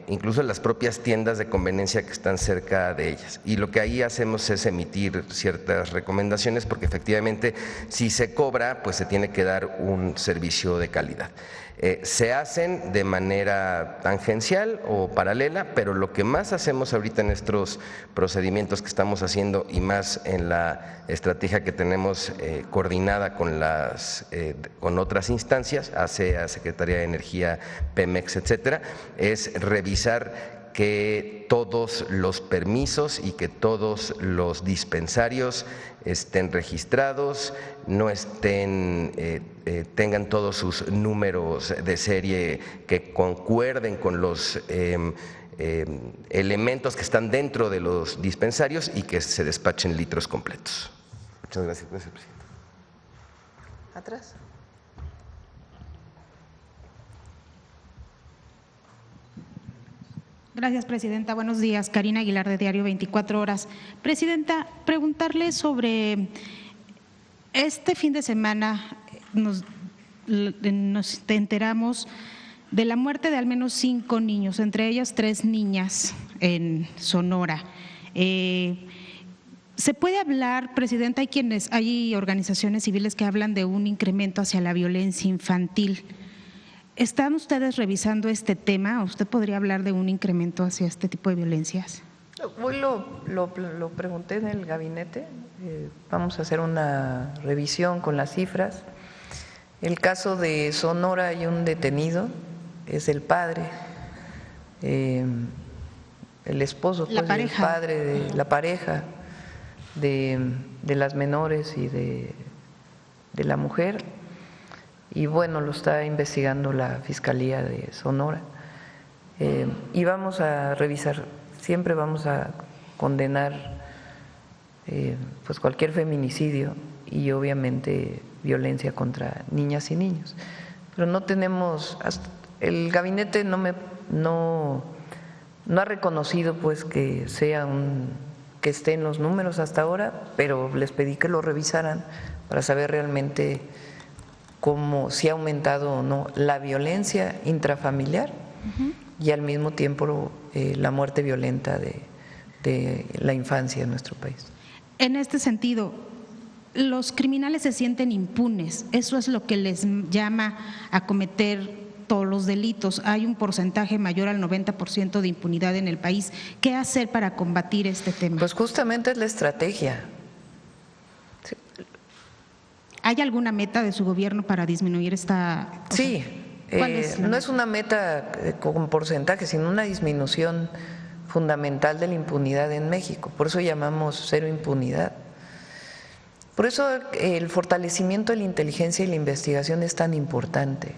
incluso las propias tiendas de conveniencia que están cerca de ellas. Y lo que ahí hacemos es emitir ciertas recomendaciones, porque efectivamente si se cobra, pues se tiene que dar un servicio de calidad. Se hacen de manera tangencial o paralela, pero lo que más hacemos ahorita en estos procedimientos que estamos haciendo y más en la estrategia que tenemos coordinada con otras instancias, ASEA, Secretaría de Energía, Pemex, etcétera, es revisar que todos los permisos y que todos los dispensarios estén registrados, no tengan todos sus números de serie que concuerden con los elementos que están dentro de los dispensarios y que se despachen litros completos. Muchas gracias, presidente. Atrás. Gracias, presidenta. Buenos días. Karina Aguilar, de Diario 24 Horas. Presidenta, preguntarle sobre este fin de semana nos enteramos de la muerte de al menos 5 niños, entre ellas 3 niñas en Sonora. ¿Se puede hablar, presidenta? Hay organizaciones civiles que hablan de un incremento hacia la violencia infantil. ¿Están ustedes revisando este tema? ¿Usted podría hablar de un incremento hacia este tipo de violencias? Hoy lo pregunté en el gabinete. Vamos a hacer una revisión con las cifras. El caso de Sonora, hay un detenido, es el padre, el esposo, pues, el padre de la pareja de las menores y de la mujer. Y bueno, lo está investigando la Fiscalía de Sonora. Y vamos a revisar, siempre vamos a condenar pues cualquier feminicidio y obviamente violencia contra niñas y niños. Pero no tenemos, el gabinete no ha reconocido pues que que esté en los números hasta ahora, pero les pedí que lo revisaran para saber realmente si ha aumentado o no la violencia intrafamiliar y al mismo tiempo la muerte violenta de la infancia en nuestro país. En este sentido, los criminales se sienten impunes, eso es lo que les llama a cometer todos los delitos. Hay un porcentaje mayor al 90% de impunidad en el país. ¿Qué hacer para combatir este tema? Pues justamente es la estrategia. Sí. ¿Hay alguna meta de su gobierno para disminuir esta? Sí, no es una meta con porcentaje, sino una disminución fundamental de la impunidad en México. Por eso llamamos cero impunidad. Por eso el fortalecimiento de la inteligencia y la investigación es tan importante.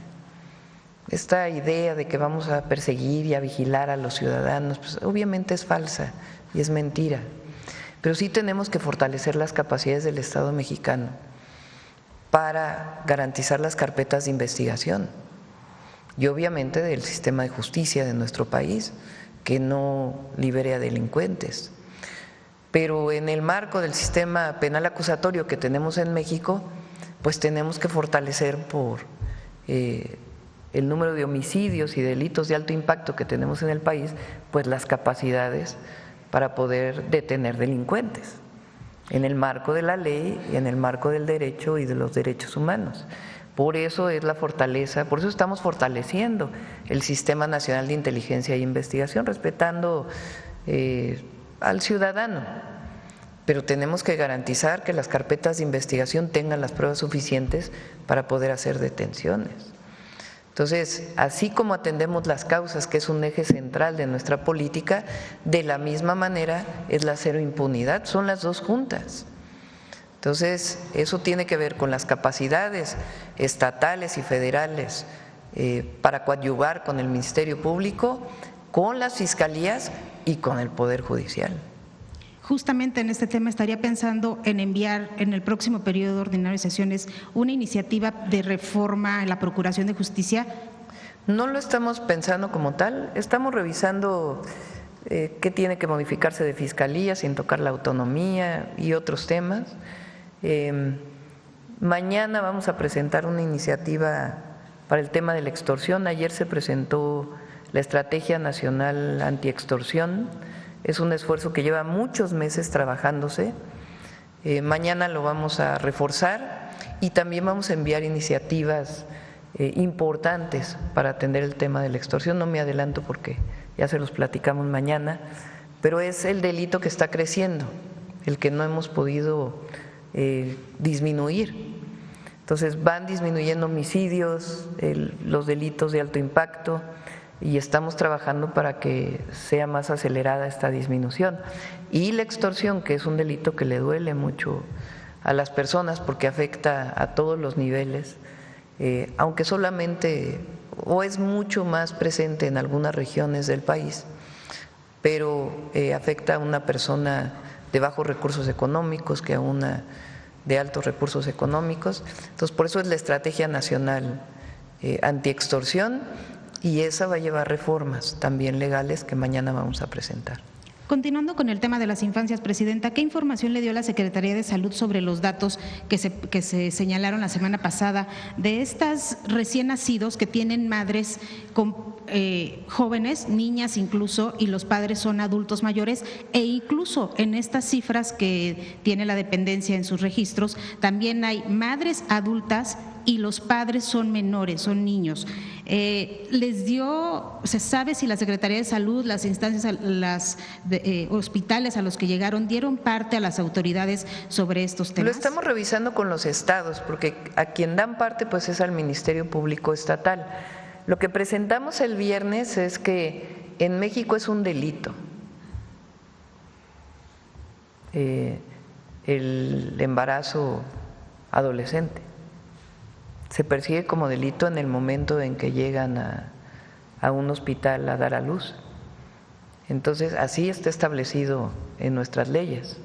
Esta idea de que vamos a perseguir y a vigilar a los ciudadanos, pues obviamente es falsa y es mentira. Pero sí tenemos que fortalecer las capacidades del Estado mexicano para garantizar las carpetas de investigación y obviamente del sistema de justicia de nuestro país, que no libere a delincuentes. Pero en el marco del sistema penal acusatorio que tenemos en México, pues tenemos que fortalecer el número de homicidios y delitos de alto impacto que tenemos en el país, pues las capacidades para poder detener delincuentes en el marco de la ley y en el marco del derecho y de los derechos humanos. Por eso es la fortaleza, por eso estamos fortaleciendo el Sistema Nacional de Inteligencia e Investigación, respetando al ciudadano, pero tenemos que garantizar que las carpetas de investigación tengan las pruebas suficientes para poder hacer detenciones. Entonces, así como atendemos las causas, que es un eje central de nuestra política, de la misma manera es la cero impunidad, son las dos juntas. Entonces, eso tiene que ver con las capacidades estatales y federales para coadyuvar con el Ministerio Público, con las fiscalías y con el Poder Judicial. Justamente en este tema estaría pensando en enviar en el próximo periodo ordinario de sesiones una iniciativa de reforma en la Procuración de Justicia. No lo estamos pensando como tal, estamos revisando qué tiene que modificarse de fiscalía sin tocar la autonomía y otros temas. Mañana vamos a presentar una iniciativa para el tema de la extorsión. Ayer se presentó la Estrategia Nacional Antiextorsión. Es un esfuerzo que lleva muchos meses trabajándose. Mañana lo vamos a reforzar y también vamos a enviar iniciativas importantes para atender el tema de la extorsión. No me adelanto porque ya se los platicamos mañana, pero es el delito que está creciendo, el que no hemos podido disminuir. Entonces van disminuyendo homicidios, los delitos de alto impacto, y estamos trabajando para que sea más acelerada esta disminución. Y la extorsión, que es un delito que le duele mucho a las personas porque afecta a todos los niveles, aunque solamente o es mucho más presente en algunas regiones del país, pero afecta a una persona de bajos recursos económicos que a una de altos recursos económicos. Entonces, por eso es la Estrategia Nacional Antiextorsión, y esa va a llevar reformas también legales que mañana vamos a presentar. Continuando con el tema de las infancias, Presidenta, ¿qué información le dio la Secretaría de Salud sobre los datos que se señalaron la semana pasada de estas recién nacidos que tienen madres con jóvenes, niñas incluso, y los padres son adultos mayores, e incluso en estas cifras que tiene la dependencia en sus registros también hay madres adultas y los padres son menores, son niños? ¿Se sabe si la Secretaría de Salud, las instancias, hospitales a los que llegaron, dieron parte a las autoridades sobre estos temas? Lo estamos revisando con los estados, porque a quien dan parte pues es al Ministerio Público Estatal. Lo que presentamos el viernes es que en México es un delito el embarazo adolescente. Se persigue como delito en el momento en que llegan a un hospital a dar a luz. Entonces, así está establecido en nuestras leyes.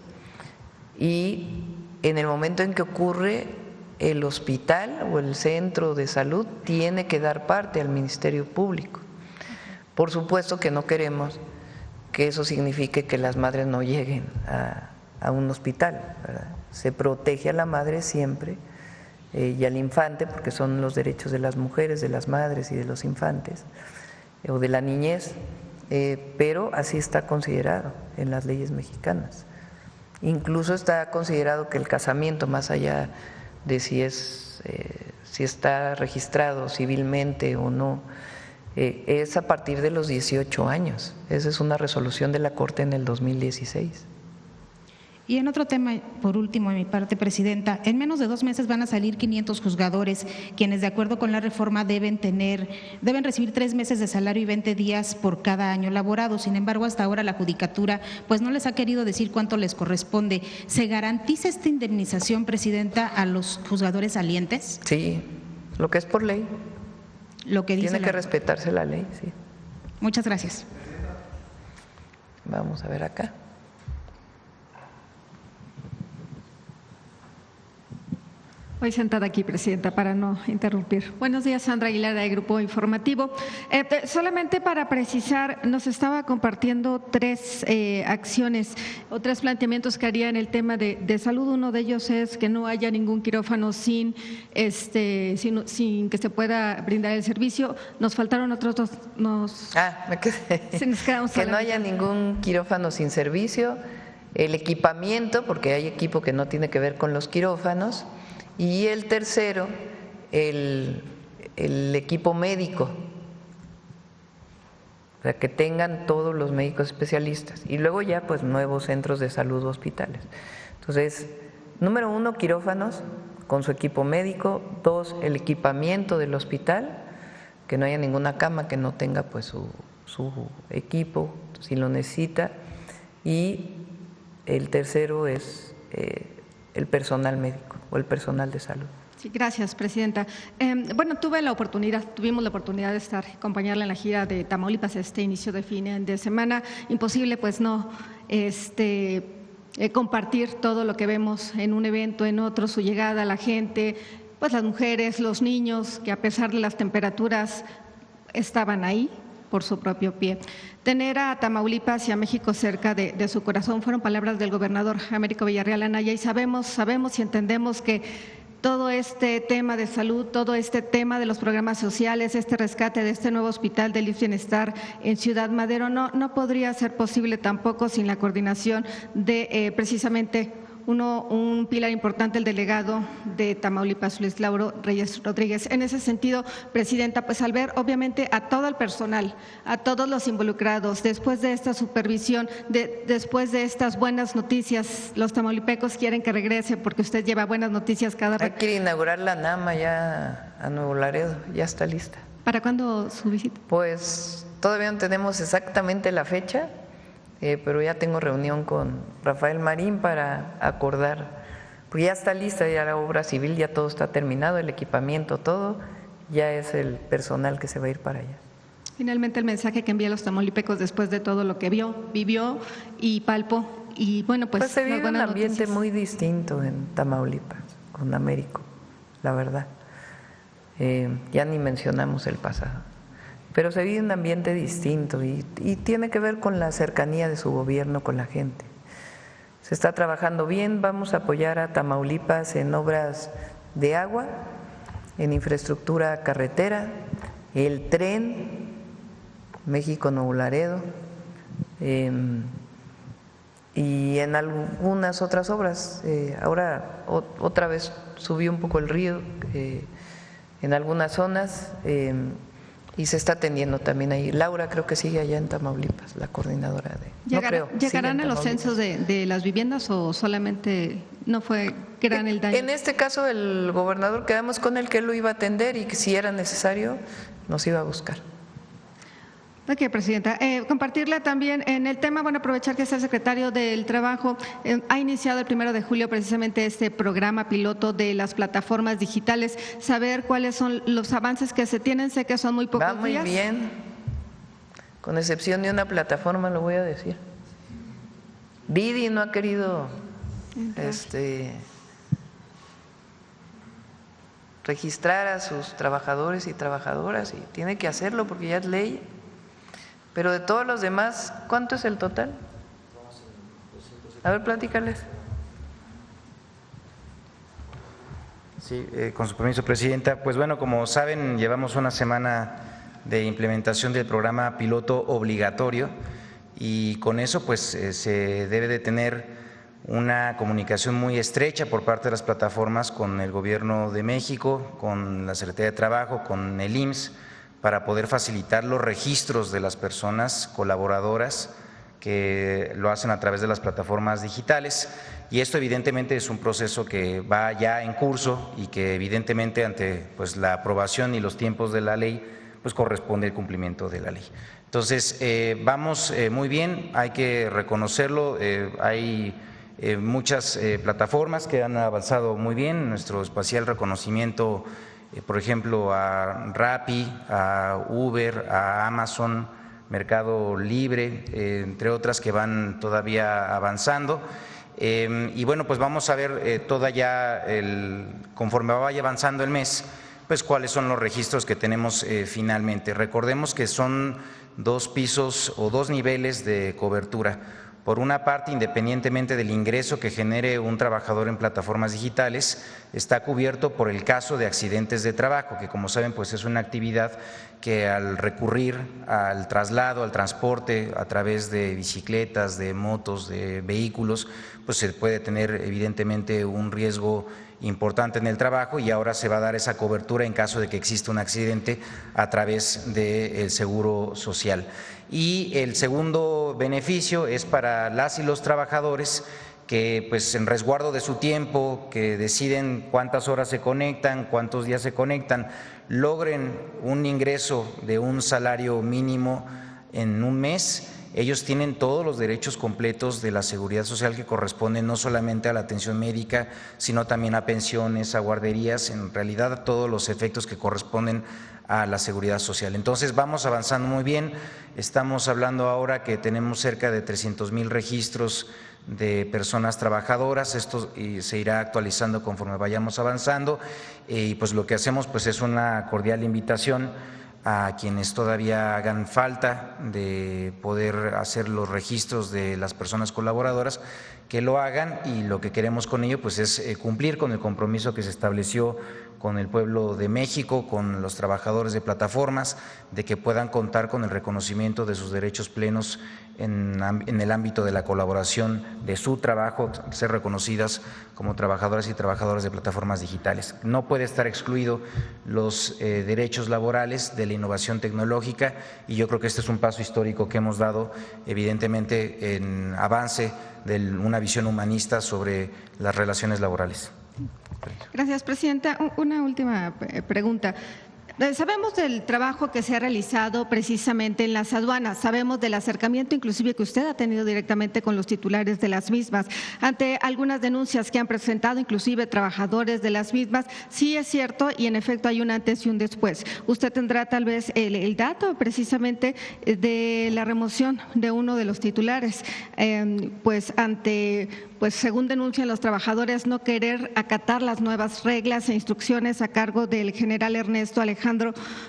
Y en el momento en que ocurre, el hospital o el centro de salud tiene que dar parte al Ministerio Público. Por supuesto que no queremos que eso signifique que las madres no lleguen a un hospital, ¿verdad? Se protege a la madre siempre y al infante, porque son los derechos de las mujeres, de las madres y de los infantes, o de la niñez, pero así está considerado en las leyes mexicanas. Incluso está considerado que el casamiento, más allá de si está registrado civilmente o no, es a partir de los 18 años. Esa es una resolución de la Corte en el 2016. Y en otro tema, por último, de mi parte, Presidenta, en menos de 2 meses van a salir 500 juzgadores, quienes de acuerdo con la reforma deben recibir 3 meses de salario y 20 días por cada año laborado. Sin embargo, hasta ahora la Judicatura pues no les ha querido decir cuánto les corresponde. ¿Se garantiza esta indemnización, Presidenta, a los juzgadores salientes? Sí, lo que es por ley. Lo que dice Tiene que respetarse la ley, sí. Muchas gracias. Vamos a ver acá. Voy sentada aquí, Presidenta, para no interrumpir. Buenos días, Sandra Aguilar, de Grupo Informativo. Solamente para precisar, nos estaba compartiendo tres acciones o tres planteamientos que haría en el tema de salud. Uno de ellos es que no haya ningún quirófano sin que se pueda brindar el servicio. Nos faltaron otros dos. Me quedé. Que no haya ningún quirófano sin servicio, el equipamiento, porque hay equipo que no tiene que ver con los quirófanos. Y el tercero, el equipo médico, para que tengan todos los médicos especialistas. Y luego ya pues nuevos centros de salud o hospitales. Entonces, número 1, quirófanos con su equipo médico. 2, el equipamiento del hospital, que no haya ninguna cama que no tenga pues su equipo si lo necesita. Y el tercero es el personal médico o el personal de salud. Sí, gracias, Presidenta. Bueno, tuvimos la oportunidad de acompañarla en la gira de Tamaulipas este inicio de fin de semana. Imposible pues no compartir todo lo que vemos en un evento, en otro, su llegada a la gente, pues las mujeres, los niños, que a pesar de las temperaturas estaban ahí por su propio pie. Tener a Tamaulipas y a México cerca de su corazón fueron palabras del gobernador Américo Villarreal Anaya, y sabemos y entendemos que todo este tema de salud, todo este tema de los programas sociales, este rescate de este nuevo hospital del IMSS Bienestar en Ciudad Madero no podría ser posible tampoco sin la coordinación de precisamente un pilar importante, el delegado de Tamaulipas, Luis Lauro Reyes Rodríguez. En ese sentido, Presidenta, pues al ver obviamente a todo el personal, a todos los involucrados, después de esta supervisión, después de estas buenas noticias, los tamaulipecos quieren que regrese porque usted lleva buenas noticias cada vez. Hay que inaugurar la NAMA ya a Nuevo Laredo, ya está lista. ¿Para cuándo su visita? Pues todavía no tenemos exactamente la fecha, pero ya tengo reunión con Rafael Marín para acordar, porque ya está lista ya la obra civil, ya todo está terminado, el equipamiento, todo, ya es el personal que se va a ir para allá. Finalmente, el mensaje que envía a los tamaulipecos después de todo lo que vivió y palpó, y bueno, pues se vive un ambiente muy distinto en Tamaulipas, con Américo, la verdad. Ya ni mencionamos el pasado. Pero se vive un ambiente distinto y tiene que ver con la cercanía de su gobierno con la gente. Se está trabajando bien, vamos a apoyar a Tamaulipas en obras de agua, en infraestructura carretera, el tren México-Nuevo Laredo y en algunas otras obras. Ahora otra vez subió un poco el río en algunas zonas. Y se está atendiendo también ahí. Laura creo que sigue allá en Tamaulipas, la coordinadora de… ¿Llegarán a los censos de las viviendas o solamente no fue gran el daño? En este caso el gobernador quedamos con él que él lo iba a atender y que si era necesario nos iba a buscar. Ok, Presidenta. Compartirla también en el tema, bueno, aprovechar que está el secretario del Trabajo, ha iniciado el 1 de julio precisamente este programa piloto de las plataformas digitales, saber cuáles son los avances que se tienen, sé que son muy pocos días. Va muy bien, con excepción de una plataforma, lo voy a decir. Didi no ha querido registrar a sus trabajadores y trabajadoras y tiene que hacerlo porque ya es ley. Pero de todos los demás, ¿cuánto es el total? A ver, platícales. Sí, con su permiso, Presidenta. Pues bueno, como saben, llevamos una semana de implementación del programa piloto obligatorio y con eso pues se debe de tener una comunicación muy estrecha por parte de las plataformas con el Gobierno de México, con la Secretaría de Trabajo, con el IMSS, para poder facilitar los registros de las personas colaboradoras que lo hacen a través de las plataformas digitales. Y esto evidentemente es un proceso que va ya en curso y que evidentemente ante pues la aprobación y los tiempos de la ley pues corresponde el cumplimiento de la ley. Entonces vamos muy bien, hay que reconocerlo, hay muchas plataformas que han avanzado muy bien, nuestro especial reconocimiento por ejemplo a Rappi, a Uber, a Amazon, Mercado Libre, entre otras que van todavía avanzando. Y bueno, pues vamos a ver conforme vaya avanzando el mes, pues cuáles son los registros que tenemos finalmente. Recordemos que son 2 pisos o 2 niveles de cobertura. Por una parte, independientemente del ingreso que genere un trabajador en plataformas digitales, está cubierto por el caso de accidentes de trabajo, que como saben, pues es una actividad que al recurrir al traslado, al transporte a través de bicicletas, de motos, de vehículos, pues se puede tener evidentemente un riesgo importante en el trabajo, y ahora se va a dar esa cobertura en caso de que exista un accidente a través del Seguro Social. Y el segundo beneficio es para las y los trabajadores que pues en resguardo de su tiempo, que deciden cuántas horas se conectan, cuántos días se conectan, logren un ingreso de un salario mínimo en un mes. Ellos tienen todos los derechos completos de la seguridad social que corresponden no solamente a la atención médica, sino también a pensiones, a guarderías, en realidad a todos los efectos que corresponden a la seguridad social. Entonces vamos avanzando muy bien. Estamos hablando ahora que tenemos cerca de 300,000 registros de personas trabajadoras. Esto se irá actualizando conforme vayamos avanzando, y pues lo que hacemos pues es una cordial invitación a quienes todavía hagan falta de poder hacer los registros de las personas colaboradoras, que lo hagan, y lo que queremos con ello pues es cumplir con el compromiso que se estableció con el pueblo de México, con los trabajadores de plataformas, de que puedan contar con el reconocimiento de sus derechos plenos en el ámbito de la colaboración de su trabajo, ser reconocidas como trabajadoras y trabajadores de plataformas digitales. No puede estar excluido los derechos laborales de la innovación tecnológica, y yo creo que este es un paso histórico que hemos dado, evidentemente, en avance de una visión humanista sobre las relaciones laborales. Gracias, presidenta. Una última pregunta. Sabemos del trabajo que se ha realizado precisamente en las aduanas, sabemos del acercamiento inclusive que usted ha tenido directamente con los titulares de las mismas, ante algunas denuncias que han presentado inclusive trabajadores de las mismas. Sí es cierto, y en efecto hay un antes y un después. Usted tendrá tal vez el dato precisamente de la remoción de uno de los titulares, pues según denuncian los trabajadores, no querer acatar las nuevas reglas e instrucciones a cargo del general Ernesto Alejandro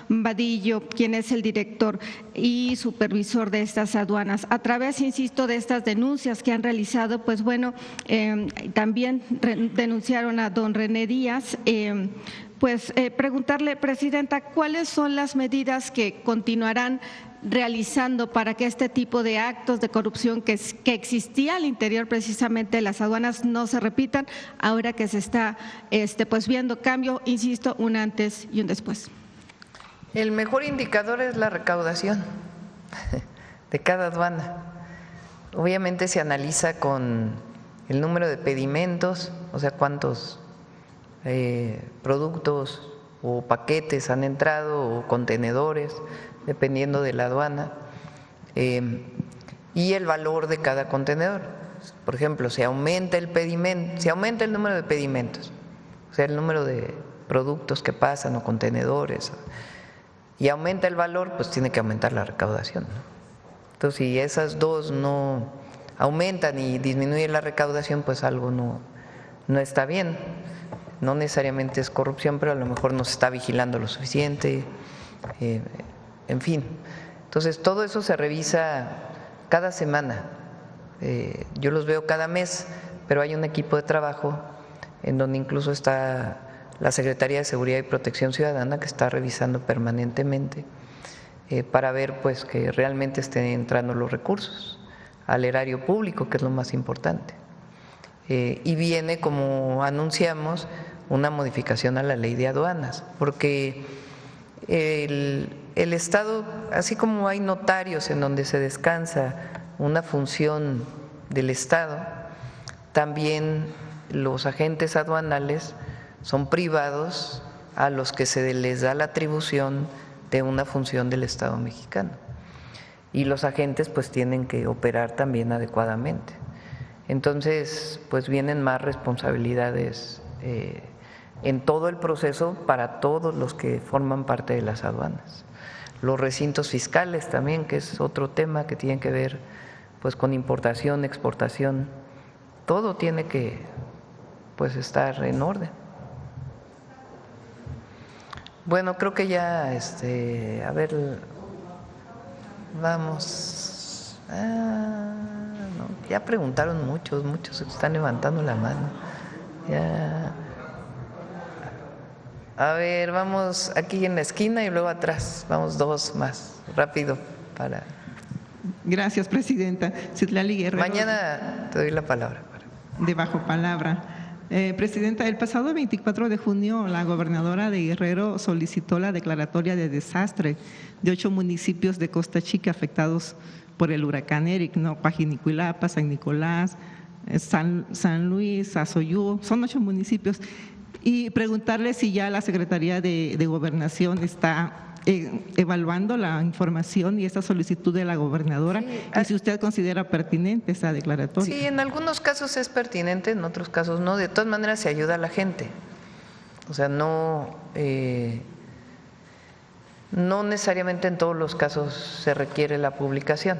Vadillo, quien es el director y supervisor de estas aduanas. A través, insisto, de estas denuncias que han realizado, pues bueno, también denunciaron a don René Díaz. Preguntarle, presidenta, ¿cuáles son las medidas que continuarán realizando para que este tipo de actos de corrupción que existía al interior precisamente de las aduanas no se repitan, ahora que se está pues viendo cambio, insisto, un antes y un después? El mejor indicador es la recaudación de cada aduana. Obviamente se analiza con el número de pedimentos, o sea, cuántos productos o paquetes han entrado o contenedores, dependiendo de la aduana, y el valor de cada contenedor. Por ejemplo, si aumenta el pedimento, si aumenta el número de pedimentos, o sea, el número de productos que pasan o contenedores, y aumenta el valor, pues tiene que aumentar la recaudación, ¿no? Entonces, si esas dos no aumentan y disminuye la recaudación, pues algo no está bien. No necesariamente es corrupción, pero a lo mejor no se está vigilando lo suficiente, en fin. Entonces, todo eso se revisa cada semana. Yo los veo cada mes, pero hay un equipo de trabajo en donde incluso está la Secretaría de Seguridad y Protección Ciudadana, que está revisando permanentemente para ver pues que realmente estén entrando los recursos al erario público, que es lo más importante. Y viene, como anunciamos, una modificación a la ley de aduanas, porque el Estado, así como hay notarios en donde se descansa una función del Estado, también los agentes aduanales son privados a los que se les da la atribución de una función del Estado mexicano, y los agentes pues tienen que operar también adecuadamente. Entonces, pues vienen más responsabilidades en todo el proceso para todos los que forman parte de las aduanas. Los recintos fiscales también, que es otro tema que tiene que ver pues con importación, exportación todo tiene que pues estar en orden. Bueno, creo que ya, a ver, vamos. No, ya preguntaron muchos están levantando la mano. Ya. A ver, vamos aquí en la esquina y luego atrás. Vamos dos más, rápido para. Gracias, presidenta. Citlali Guerrero. Mañana te doy la palabra. De bajo palabra. Presidenta, el pasado 24 de junio la gobernadora de Guerrero solicitó la declaratoria de desastre de 8 municipios de Costa Chica afectados por el huracán Eric, ¿no? Pajinicuilapa, San Nicolás, San Luis, Azoyú, son 8 municipios. Y preguntarle si ya la Secretaría de Gobernación está evaluando la información y esta solicitud de la gobernadora, sí, y si usted considera pertinente esa declaratoria. Sí, en algunos casos es pertinente, en otros casos no. De todas maneras se ayuda a la gente. O sea, no necesariamente en todos los casos se requiere la publicación.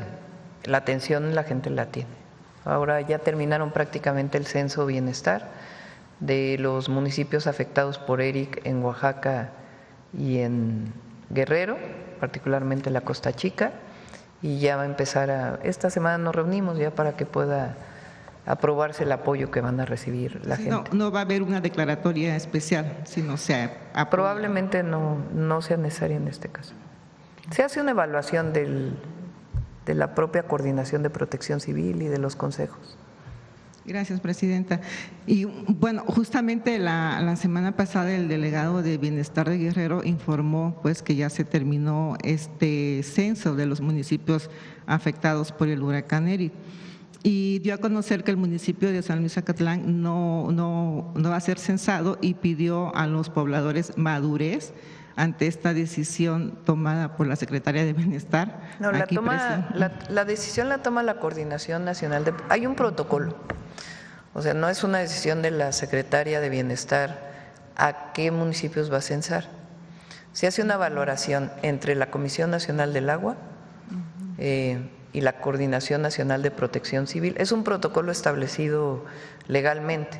La atención la gente la tiene. Ahora ya terminaron prácticamente el censo bienestar de los municipios afectados por Eric en Oaxaca y en Guerrero, particularmente la Costa Chica, y ya va a empezar esta semana nos reunimos ya para que pueda aprobarse el apoyo que van a recibir la gente. No va a haber una declaratoria especial, sino probablemente no sea necesaria en este caso. Se hace una evaluación de la propia Coordinación de Protección Civil y de los consejos. Gracias, presidenta. Y bueno, justamente la semana pasada el delegado de Bienestar de Guerrero informó pues que ya se terminó este censo de los municipios afectados por el huracán Eric y dio a conocer que el municipio de San Luis Acatlán no va a ser censado y pidió a los pobladores madurez ante esta decisión tomada por la Secretaría de Bienestar. No, la decisión la toma la Coordinación Nacional hay un protocolo. O sea, no es una decisión de la Secretaría de Bienestar a qué municipios va a censar. Se hace una valoración entre la Comisión Nacional del Agua y la Coordinación Nacional de Protección Civil. Es un protocolo establecido legalmente.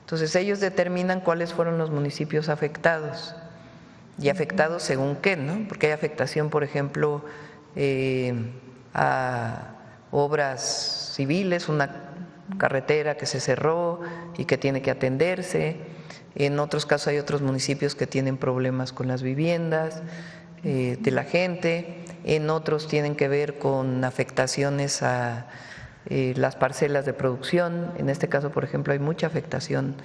Entonces, ellos determinan cuáles fueron los municipios afectados y afectados según qué, ¿no? Porque hay afectación, por ejemplo, a obras civiles, una carretera que se cerró y que tiene que atenderse. En otros casos hay otros municipios que tienen problemas con las viviendas de la gente, en otros tienen que ver con afectaciones a las parcelas de producción. En este caso, por ejemplo, hay mucha afectación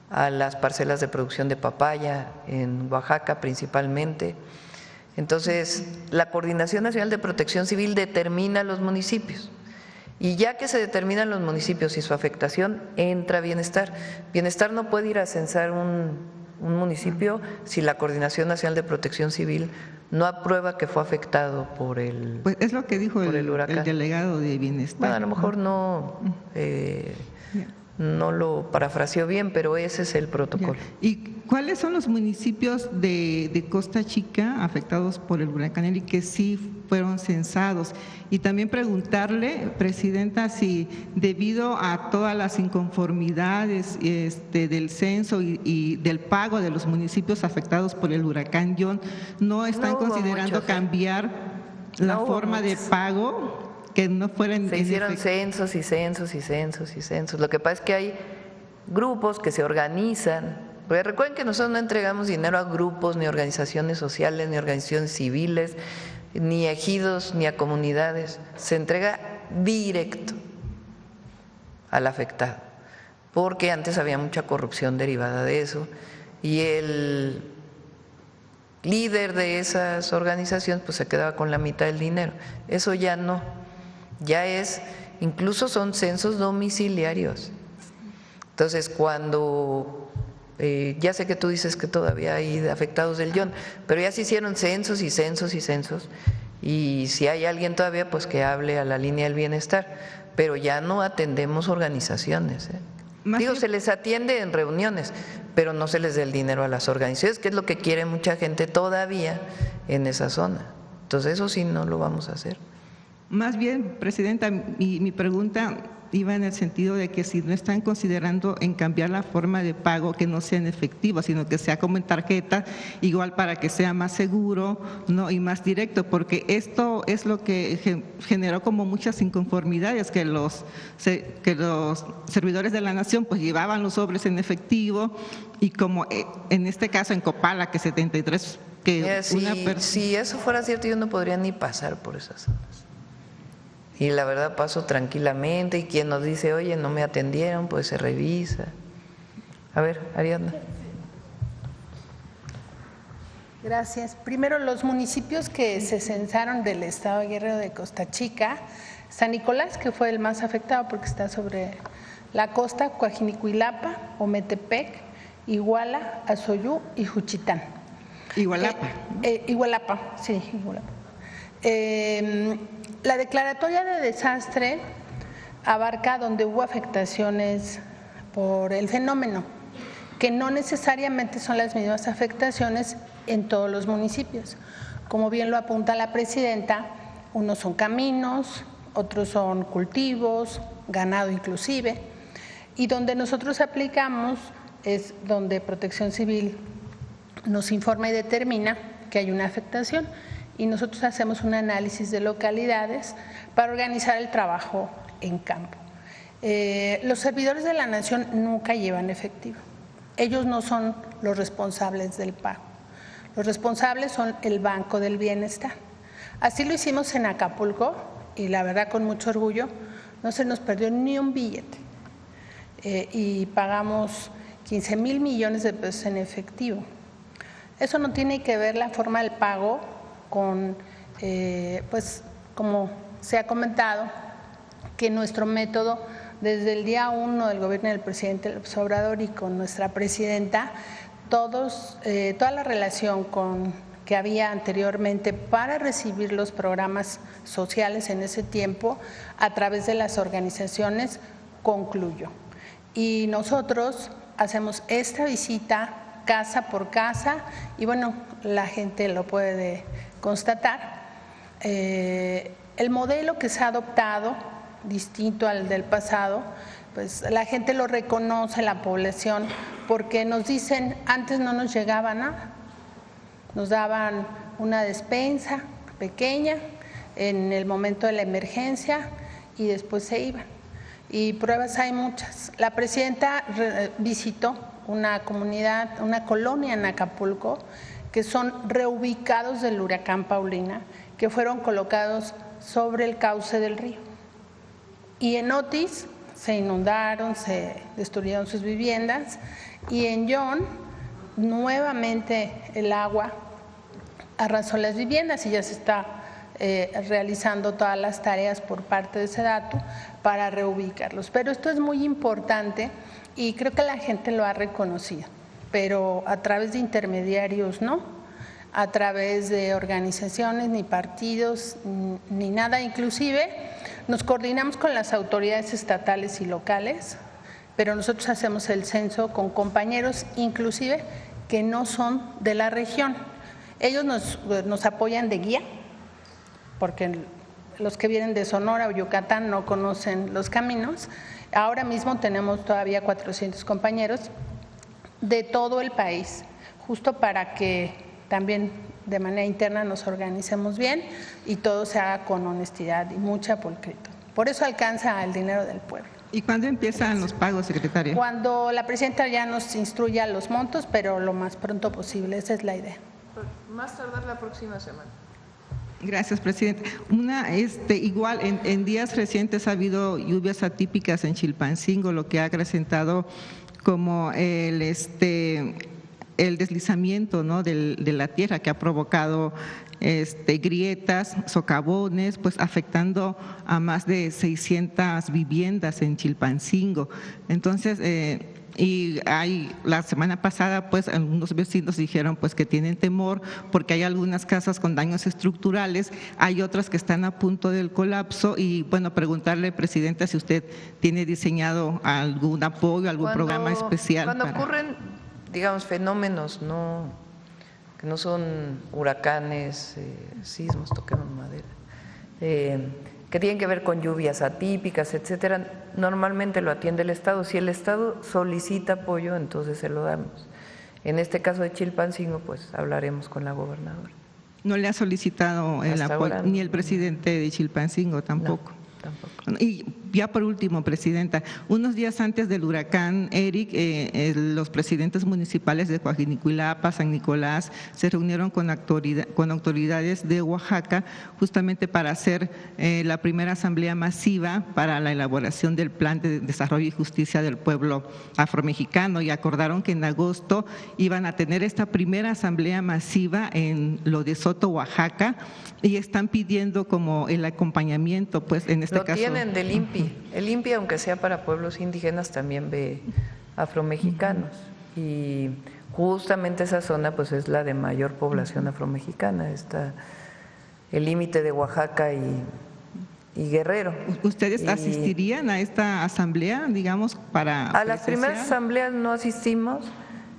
a las parcelas de producción de papaya en Oaxaca principalmente. Entonces, la Coordinación Nacional de Protección Civil determina los municipios. Y ya que se determinan los municipios y su afectación, entra Bienestar. Bienestar no puede ir a censar un municipio si la Coordinación Nacional de Protección Civil no aprueba que fue afectado por el Pues es lo que dijo el huracán. El delegado de Bienestar. Bueno, a lo mejor no lo parafraseó bien, pero ese es el protocolo. ¿Y cuáles son los municipios de Costa Chica afectados por el huracán Eric que sí fueron censados? Y también preguntarle, presidenta, si debido a todas las inconformidades del censo y del pago de los municipios afectados por el huracán John, ¿no están considerando cambiar la forma de pago? Que no fueran se hicieron censos y censos y censos y censos. Lo que pasa es que hay grupos que se organizan. Porque recuerden que nosotros no entregamos dinero a grupos, ni organizaciones sociales, ni organizaciones civiles, ni a ejidos, ni a comunidades. Se entrega directo al afectado, porque antes había mucha corrupción derivada de eso y el líder de esas organizaciones pues se quedaba con la mitad del dinero. Eso ya no. Ya incluso son censos domiciliarios. Entonces, cuando, ya sé que tú dices que todavía hay afectados del John, pero ya se hicieron censos y censos y censos, y si hay alguien todavía, pues que hable a la línea del bienestar, pero ya no atendemos organizaciones. Digo, se les atiende en reuniones, pero no se les da el dinero a las organizaciones, que es lo que quiere mucha gente todavía en esa zona. Entonces, eso sí no lo vamos a hacer. Más bien, presidenta, mi pregunta iba en el sentido de que si no están considerando en cambiar la forma de pago, que no sea en efectivo, sino que sea como en tarjeta, igual para que sea más seguro, ¿no? Y más directo, porque esto es lo que generó como muchas inconformidades, que los servidores de la Nación pues llevaban los sobres en efectivo, y como en este caso en Copala, que 73, que si eso fuera cierto, yo no podría ni pasar por esas zonas. Y la verdad paso tranquilamente, y quien nos dice, oye, no me atendieron, pues se revisa. A ver, Ariadna. Gracias. Primero, los municipios que se censaron del estado de Guerrero, de Costa Chica: San Nicolás, que fue el más afectado porque está sobre la costa; Coajinicuilapa, Ometepec, Iguala, Azoyú y Juchitán. Igualapa. Igualapa, sí, Igualapa. La declaratoria de desastre abarca donde hubo afectaciones por el fenómeno, que no necesariamente son las mismas afectaciones en todos los municipios. Como bien lo apunta la presidenta, unos son caminos, otros son cultivos, ganado inclusive, y donde nosotros aplicamos es donde Protección Civil nos informa y determina que hay una afectación, y nosotros hacemos un análisis de localidades para organizar el trabajo en campo. Los servidores de la Nación nunca llevan efectivo. Ellos no son los responsables del pago. Los responsables son el Banco del Bienestar. Así lo hicimos en Acapulco, y la verdad con mucho orgullo, no se nos perdió ni un billete, y pagamos 15,000 millones de pesos en efectivo. Eso no tiene que ver la forma del pago con, pues como se ha comentado, que nuestro método desde el día 1 del gobierno del presidente López Obrador y con nuestra presidenta, toda la relación que había anteriormente para recibir los programas sociales en ese tiempo a través de las organizaciones concluyó. Y nosotros hacemos esta visita casa por casa, y bueno, la gente lo puede constatar. El modelo que se ha adoptado, distinto al del pasado, pues la gente lo reconoce, la población, porque nos dicen, antes no nos llegaba nada, nos daban una despensa pequeña en el momento de la emergencia y después se iban. Y pruebas hay muchas. La presidenta visitó una comunidad, una colonia en Acapulco, que son reubicados del huracán Paulina, que fueron colocados sobre el cauce del río. Y en Otis se inundaron, se destruyeron sus viviendas, y en Yon nuevamente el agua arrasó las viviendas, y ya se está realizando todas las tareas por parte de SEDATU para reubicarlos. Pero esto es muy importante y creo que la gente lo ha reconocido, pero a través de intermediarios no, a través de organizaciones, ni partidos, ni nada. Inclusive nos coordinamos con las autoridades estatales y locales, pero nosotros hacemos el censo con compañeros inclusive que no son de la región. Ellos nos apoyan de guía, porque los que vienen de Sonora o Yucatán no conocen los caminos. Ahora mismo tenemos todavía 400 compañeros de todo el país, justo para que también de manera interna nos organicemos bien y todo se haga con honestidad y mucha pulcritud. Por eso alcanza el dinero del pueblo. ¿Y cuándo empiezan los pagos, secretaria? Cuando la presidenta ya nos instruya los montos, pero lo más pronto posible, esa es la idea. Más tardar la próxima semana. Gracias, presidente. Igual en días recientes ha habido lluvias atípicas en Chilpancingo, lo que ha acrecentado como el deslizamiento, ¿no?, de la tierra, que ha provocado grietas, socavones, pues afectando a más de 600 viviendas en Chilpancingo. Entonces, la semana pasada, pues algunos vecinos dijeron pues que tienen temor porque hay algunas casas con daños estructurales, hay otras que están a punto del colapso, y bueno, preguntarle, presidenta, si usted tiene diseñado algún apoyo, algún programa especial. Cuando ocurren, digamos, fenómenos que no son huracanes, sismos, toquemos madera, que tienen que ver con lluvias atípicas, etcétera, normalmente lo atiende el Estado. Si el Estado solicita apoyo, entonces se lo damos. En este caso de Chilpancingo, pues hablaremos con la gobernadora. ¿No le ha solicitado el apoyo ni el presidente de Chilpancingo tampoco? No, tampoco. Y ya por último, Presidenta, unos días antes del huracán Eric, los presidentes municipales de Coajinicuilapa, San Nicolás, se reunieron con autoridades de Oaxaca justamente para hacer la primera asamblea masiva para la elaboración del Plan de Desarrollo y Justicia del Pueblo Afromexicano, y acordaron que en agosto iban a tener esta primera asamblea masiva en lo de Soto, Oaxaca, y están pidiendo como el acompañamiento, pues en este caso… Lo tienen del INPI. El INPI, aunque sea para pueblos indígenas, también ve afromexicanos, y justamente esa zona pues es la de mayor población afromexicana, está el límite de Oaxaca y Guerrero. ¿Ustedes asistirían a esta asamblea, digamos, para… A las primeras asambleas no asistimos,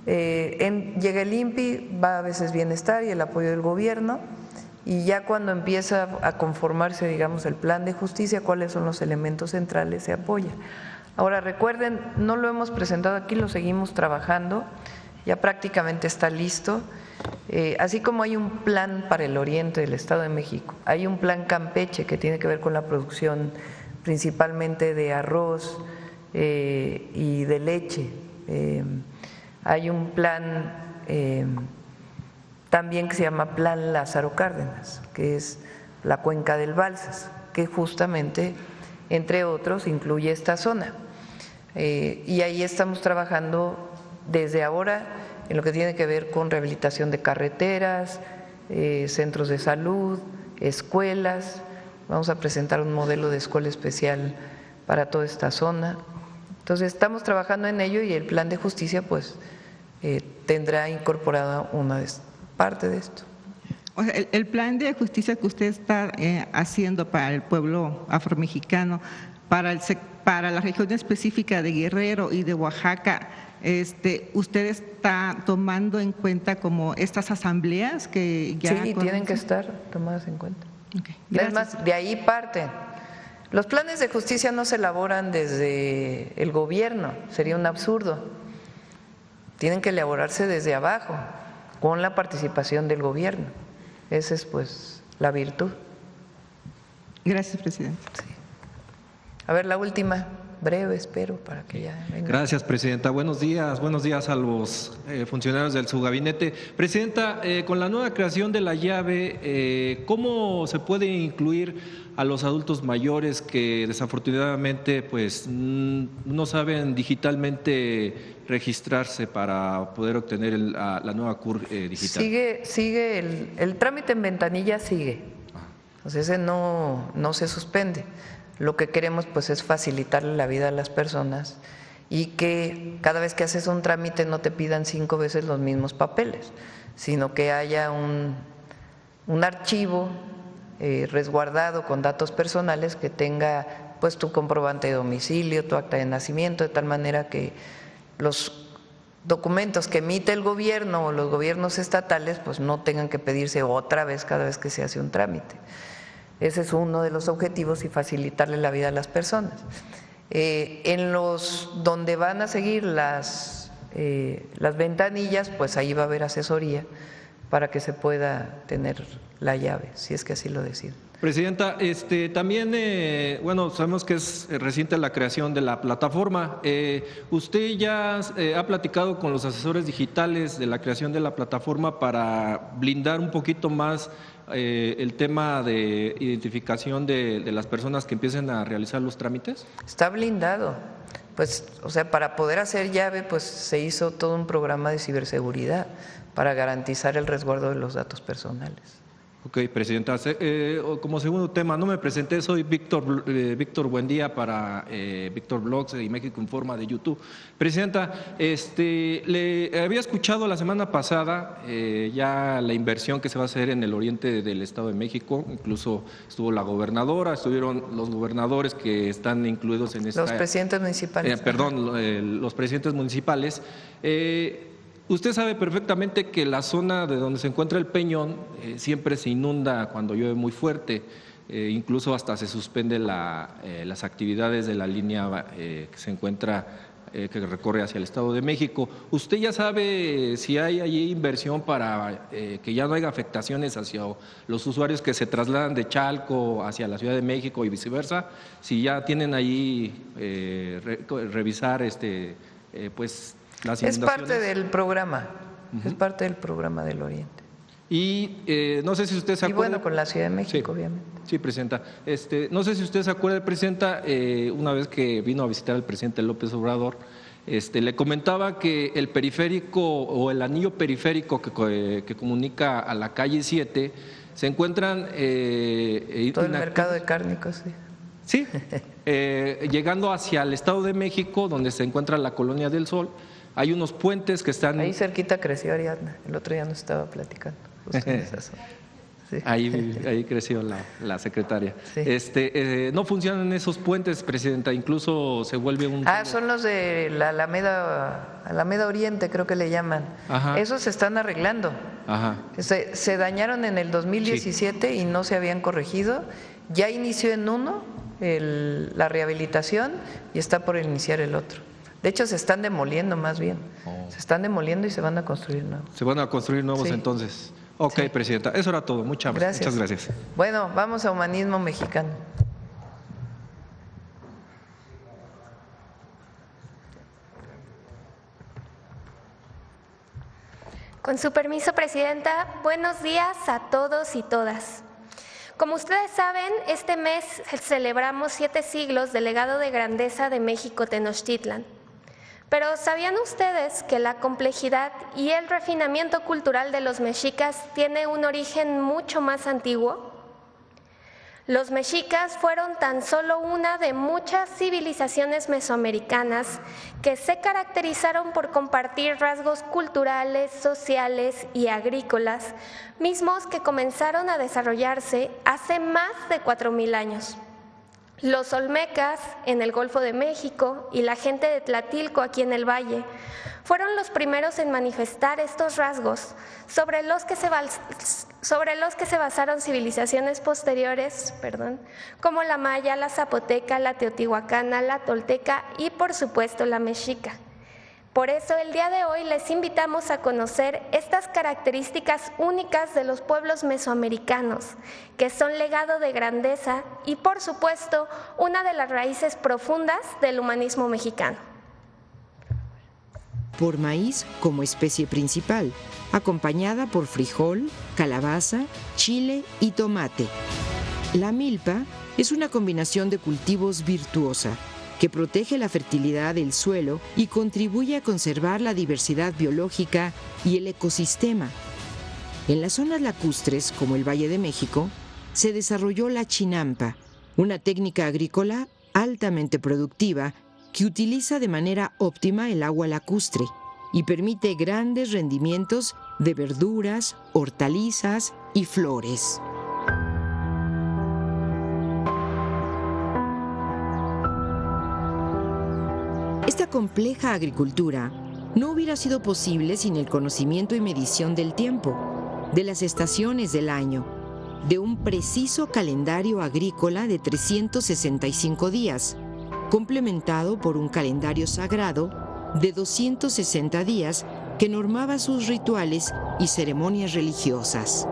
llega el INPI, va a veces Bienestar y el apoyo del gobierno, y ya cuando empieza a conformarse, digamos, el plan de justicia, cuáles son los elementos centrales, se apoya. Ahora recuerden, no lo hemos presentado aquí, lo seguimos trabajando, ya prácticamente está listo, así como hay un plan para el oriente del Estado de México, hay un plan Campeche que tiene que ver con la producción principalmente de arroz y de leche, hay un plan también que se llama Plan Lázaro Cárdenas, que es la cuenca del Balsas, que justamente, entre otros, incluye esta zona. Y ahí estamos trabajando desde ahora en lo que tiene que ver con rehabilitación de carreteras, centros de salud, escuelas. Vamos a presentar un modelo de escuela especial para toda esta zona. Entonces estamos trabajando en ello, y el plan de justicia pues tendrá incorporada una parte de esto. O sea, el plan de justicia que usted está haciendo para el pueblo afromexicano, para la región específica de Guerrero y de Oaxaca, ¿usted está tomando en cuenta como estas asambleas que ya… Sí, tienen que estar tomadas en cuenta. Okay, además, de ahí parten. Los planes de justicia no se elaboran desde el gobierno, sería un absurdo. Tienen que elaborarse desde abajo, con la participación del gobierno. Esa es pues la virtud. Gracias, presidente. Sí. A ver, la última, breve, espero, para que ya venga. Gracias, presidenta. Buenos días a los funcionarios del subgabinete. Presidenta, con la nueva creación de la llave, ¿cómo se puede incluir a los adultos mayores que desafortunadamente pues no saben digitalmente registrarse para poder obtener la nueva CUR digital? Sigue el trámite en ventanilla, sigue. Entonces ese no se suspende. Lo que queremos pues es facilitarle la vida a las personas, y que cada vez que haces un trámite no te pidan 5 veces los mismos papeles, sino que haya un archivo resguardado con datos personales que tenga pues tu comprobante de domicilio, tu acta de nacimiento, de tal manera que los documentos que emite el gobierno o los gobiernos estatales pues no tengan que pedirse otra vez cada vez que se hace un trámite. Ese es uno de los objetivos, y facilitarle la vida a las personas. En los donde van a seguir las ventanillas, pues ahí va a haber asesoría para que se pueda tener la llave, si es que así lo deciden. Presidenta, también, bueno, sabemos que es reciente la creación de la plataforma. ¿Usted ya ha platicado con los asesores digitales de la creación de la plataforma para blindar un poquito más el tema de identificación de las personas que empiecen a realizar los trámites? Está blindado. Pues, o sea, para poder hacer llave, pues se hizo todo un programa de ciberseguridad para garantizar el resguardo de los datos personales. Ok, presidenta. Como segundo tema, no me presenté, soy Víctor Buendía para Víctor Blogs y México Informa de YouTube. Presidenta, le había escuchado la semana pasada ya la inversión que se va a hacer en el oriente del Estado de México, incluso estuvo la gobernadora, estuvieron los gobernadores que están incluidos en esta… Los presidentes municipales. Los presidentes municipales. Usted sabe perfectamente que la zona de donde se encuentra el Peñón siempre se inunda cuando llueve muy fuerte. incluso hasta se suspende las actividades de la línea que se encuentra, que recorre hacia el Estado de México. ¿Usted ya sabe si hay allí inversión para que ya no haya afectaciones hacia los usuarios que se trasladan de Chalco hacia la Ciudad de México y viceversa? Si ya tienen allí revisar pues las inundaciones. Es parte del programa, es parte del programa del Oriente. Y no sé si usted se acuerda. Y bueno, con la Ciudad de México, sí, obviamente. Sí, Presidenta. No sé si usted se acuerda, Presidenta, una vez que vino a visitar al presidente López Obrador, le comentaba que el periférico o el anillo periférico que comunica a la calle 7 se encuentran. Todo el mercado de cárnicos, sí. Sí, llegando hacia el Estado de México, donde se encuentra la Colonia del Sol, hay unos puentes que están. Ahí cerquita creció Ariadna, el otro día nos estaba platicando. Sí. Ahí creció la secretaria. Sí. No funcionan esos puentes, Presidenta, incluso se vuelve un. Son los de la Alameda Oriente, creo que le llaman. Ajá. Esos se están arreglando. Ajá. Se dañaron en el 2017 sí. Y no se habían corregido. Ya inició en uno la rehabilitación y está por iniciar el otro. De hecho, se están demoliendo más bien. Se están demoliendo y se van a construir nuevos. Se van a construir nuevos sí. Entonces. Ok, sí. Presidenta, eso era todo. Muchas gracias. Bueno, vamos a Humanismo Mexicano. Con su permiso, Presidenta, buenos días a todos y todas. Como ustedes saben, este mes celebramos 7 siglos del legado de grandeza de México Tenochtitlan. Pero ¿sabían ustedes que la complejidad y el refinamiento cultural de los mexicas tiene un origen mucho más antiguo? Los mexicas fueron tan solo una de muchas civilizaciones mesoamericanas que se caracterizaron por compartir rasgos culturales, sociales y agrícolas, mismos que comenzaron a desarrollarse hace más de 4,000 años. Los olmecas en el Golfo de México y la gente de Tlatilco aquí en el Valle fueron los primeros en manifestar estos rasgos sobre los que se basaron civilizaciones posteriores, como la maya, la zapoteca, la teotihuacana, la tolteca y por supuesto la mexica. Por eso el día de hoy les invitamos a conocer estas características únicas de los pueblos mesoamericanos, que son legado de grandeza y por supuesto una de las raíces profundas del humanismo mexicano. Por maíz como especie principal, acompañada por frijol, calabaza, chile y tomate. La milpa es una combinación de cultivos virtuosa que protege la fertilidad del suelo y contribuye a conservar la diversidad biológica y el ecosistema. En las zonas lacustres, como el Valle de México, se desarrolló la chinampa, una técnica agrícola altamente productiva que utiliza de manera óptima el agua lacustre y permite grandes rendimientos de verduras, hortalizas y flores. Esta compleja agricultura no hubiera sido posible sin el conocimiento y medición del tiempo, de las estaciones del año, de un preciso calendario agrícola de 365 días, complementado por un calendario sagrado de 260 días que normaba sus rituales y ceremonias religiosas.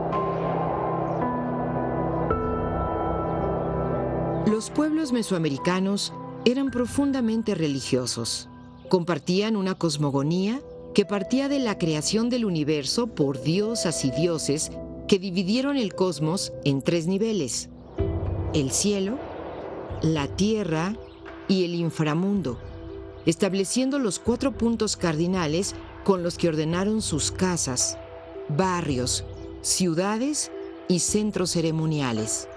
Los pueblos mesoamericanos eran profundamente religiosos. Compartían una cosmogonía que partía de la creación del universo por diosas y dioses que dividieron el cosmos en 3 niveles: el cielo, la tierra y el inframundo, estableciendo los 4 puntos cardinales con los que ordenaron sus casas, barrios, ciudades y centros ceremoniales.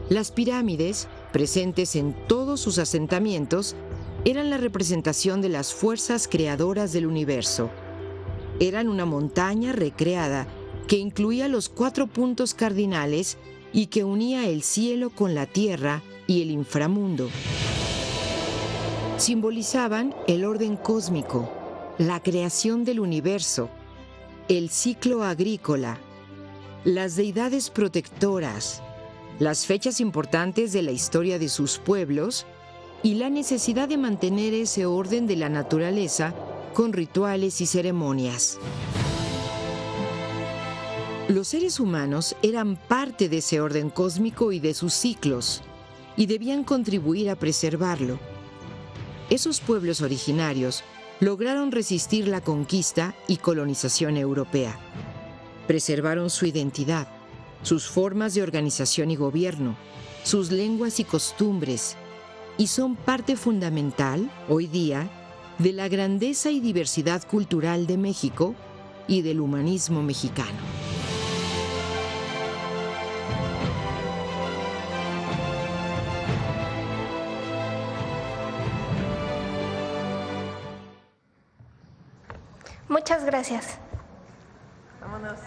Las pirámides, presentes en todos sus asentamientos, eran la representación de las fuerzas creadoras del universo. Eran una montaña recreada que incluía los 4 puntos cardinales y que unía el cielo con la tierra y el inframundo. Simbolizaban el orden cósmico, la creación del universo, el ciclo agrícola, las deidades protectoras, las fechas importantes de la historia de sus pueblos y la necesidad de mantener ese orden de la naturaleza con rituales y ceremonias. Los seres humanos eran parte de ese orden cósmico y de sus ciclos, y debían contribuir a preservarlo. Esos pueblos originarios lograron resistir la conquista y colonización europea. Preservaron su identidad, sus formas de organización y gobierno, sus lenguas y costumbres, y son parte fundamental, hoy día, de la grandeza y diversidad cultural de México y del humanismo mexicano. Muchas gracias. Vámonos.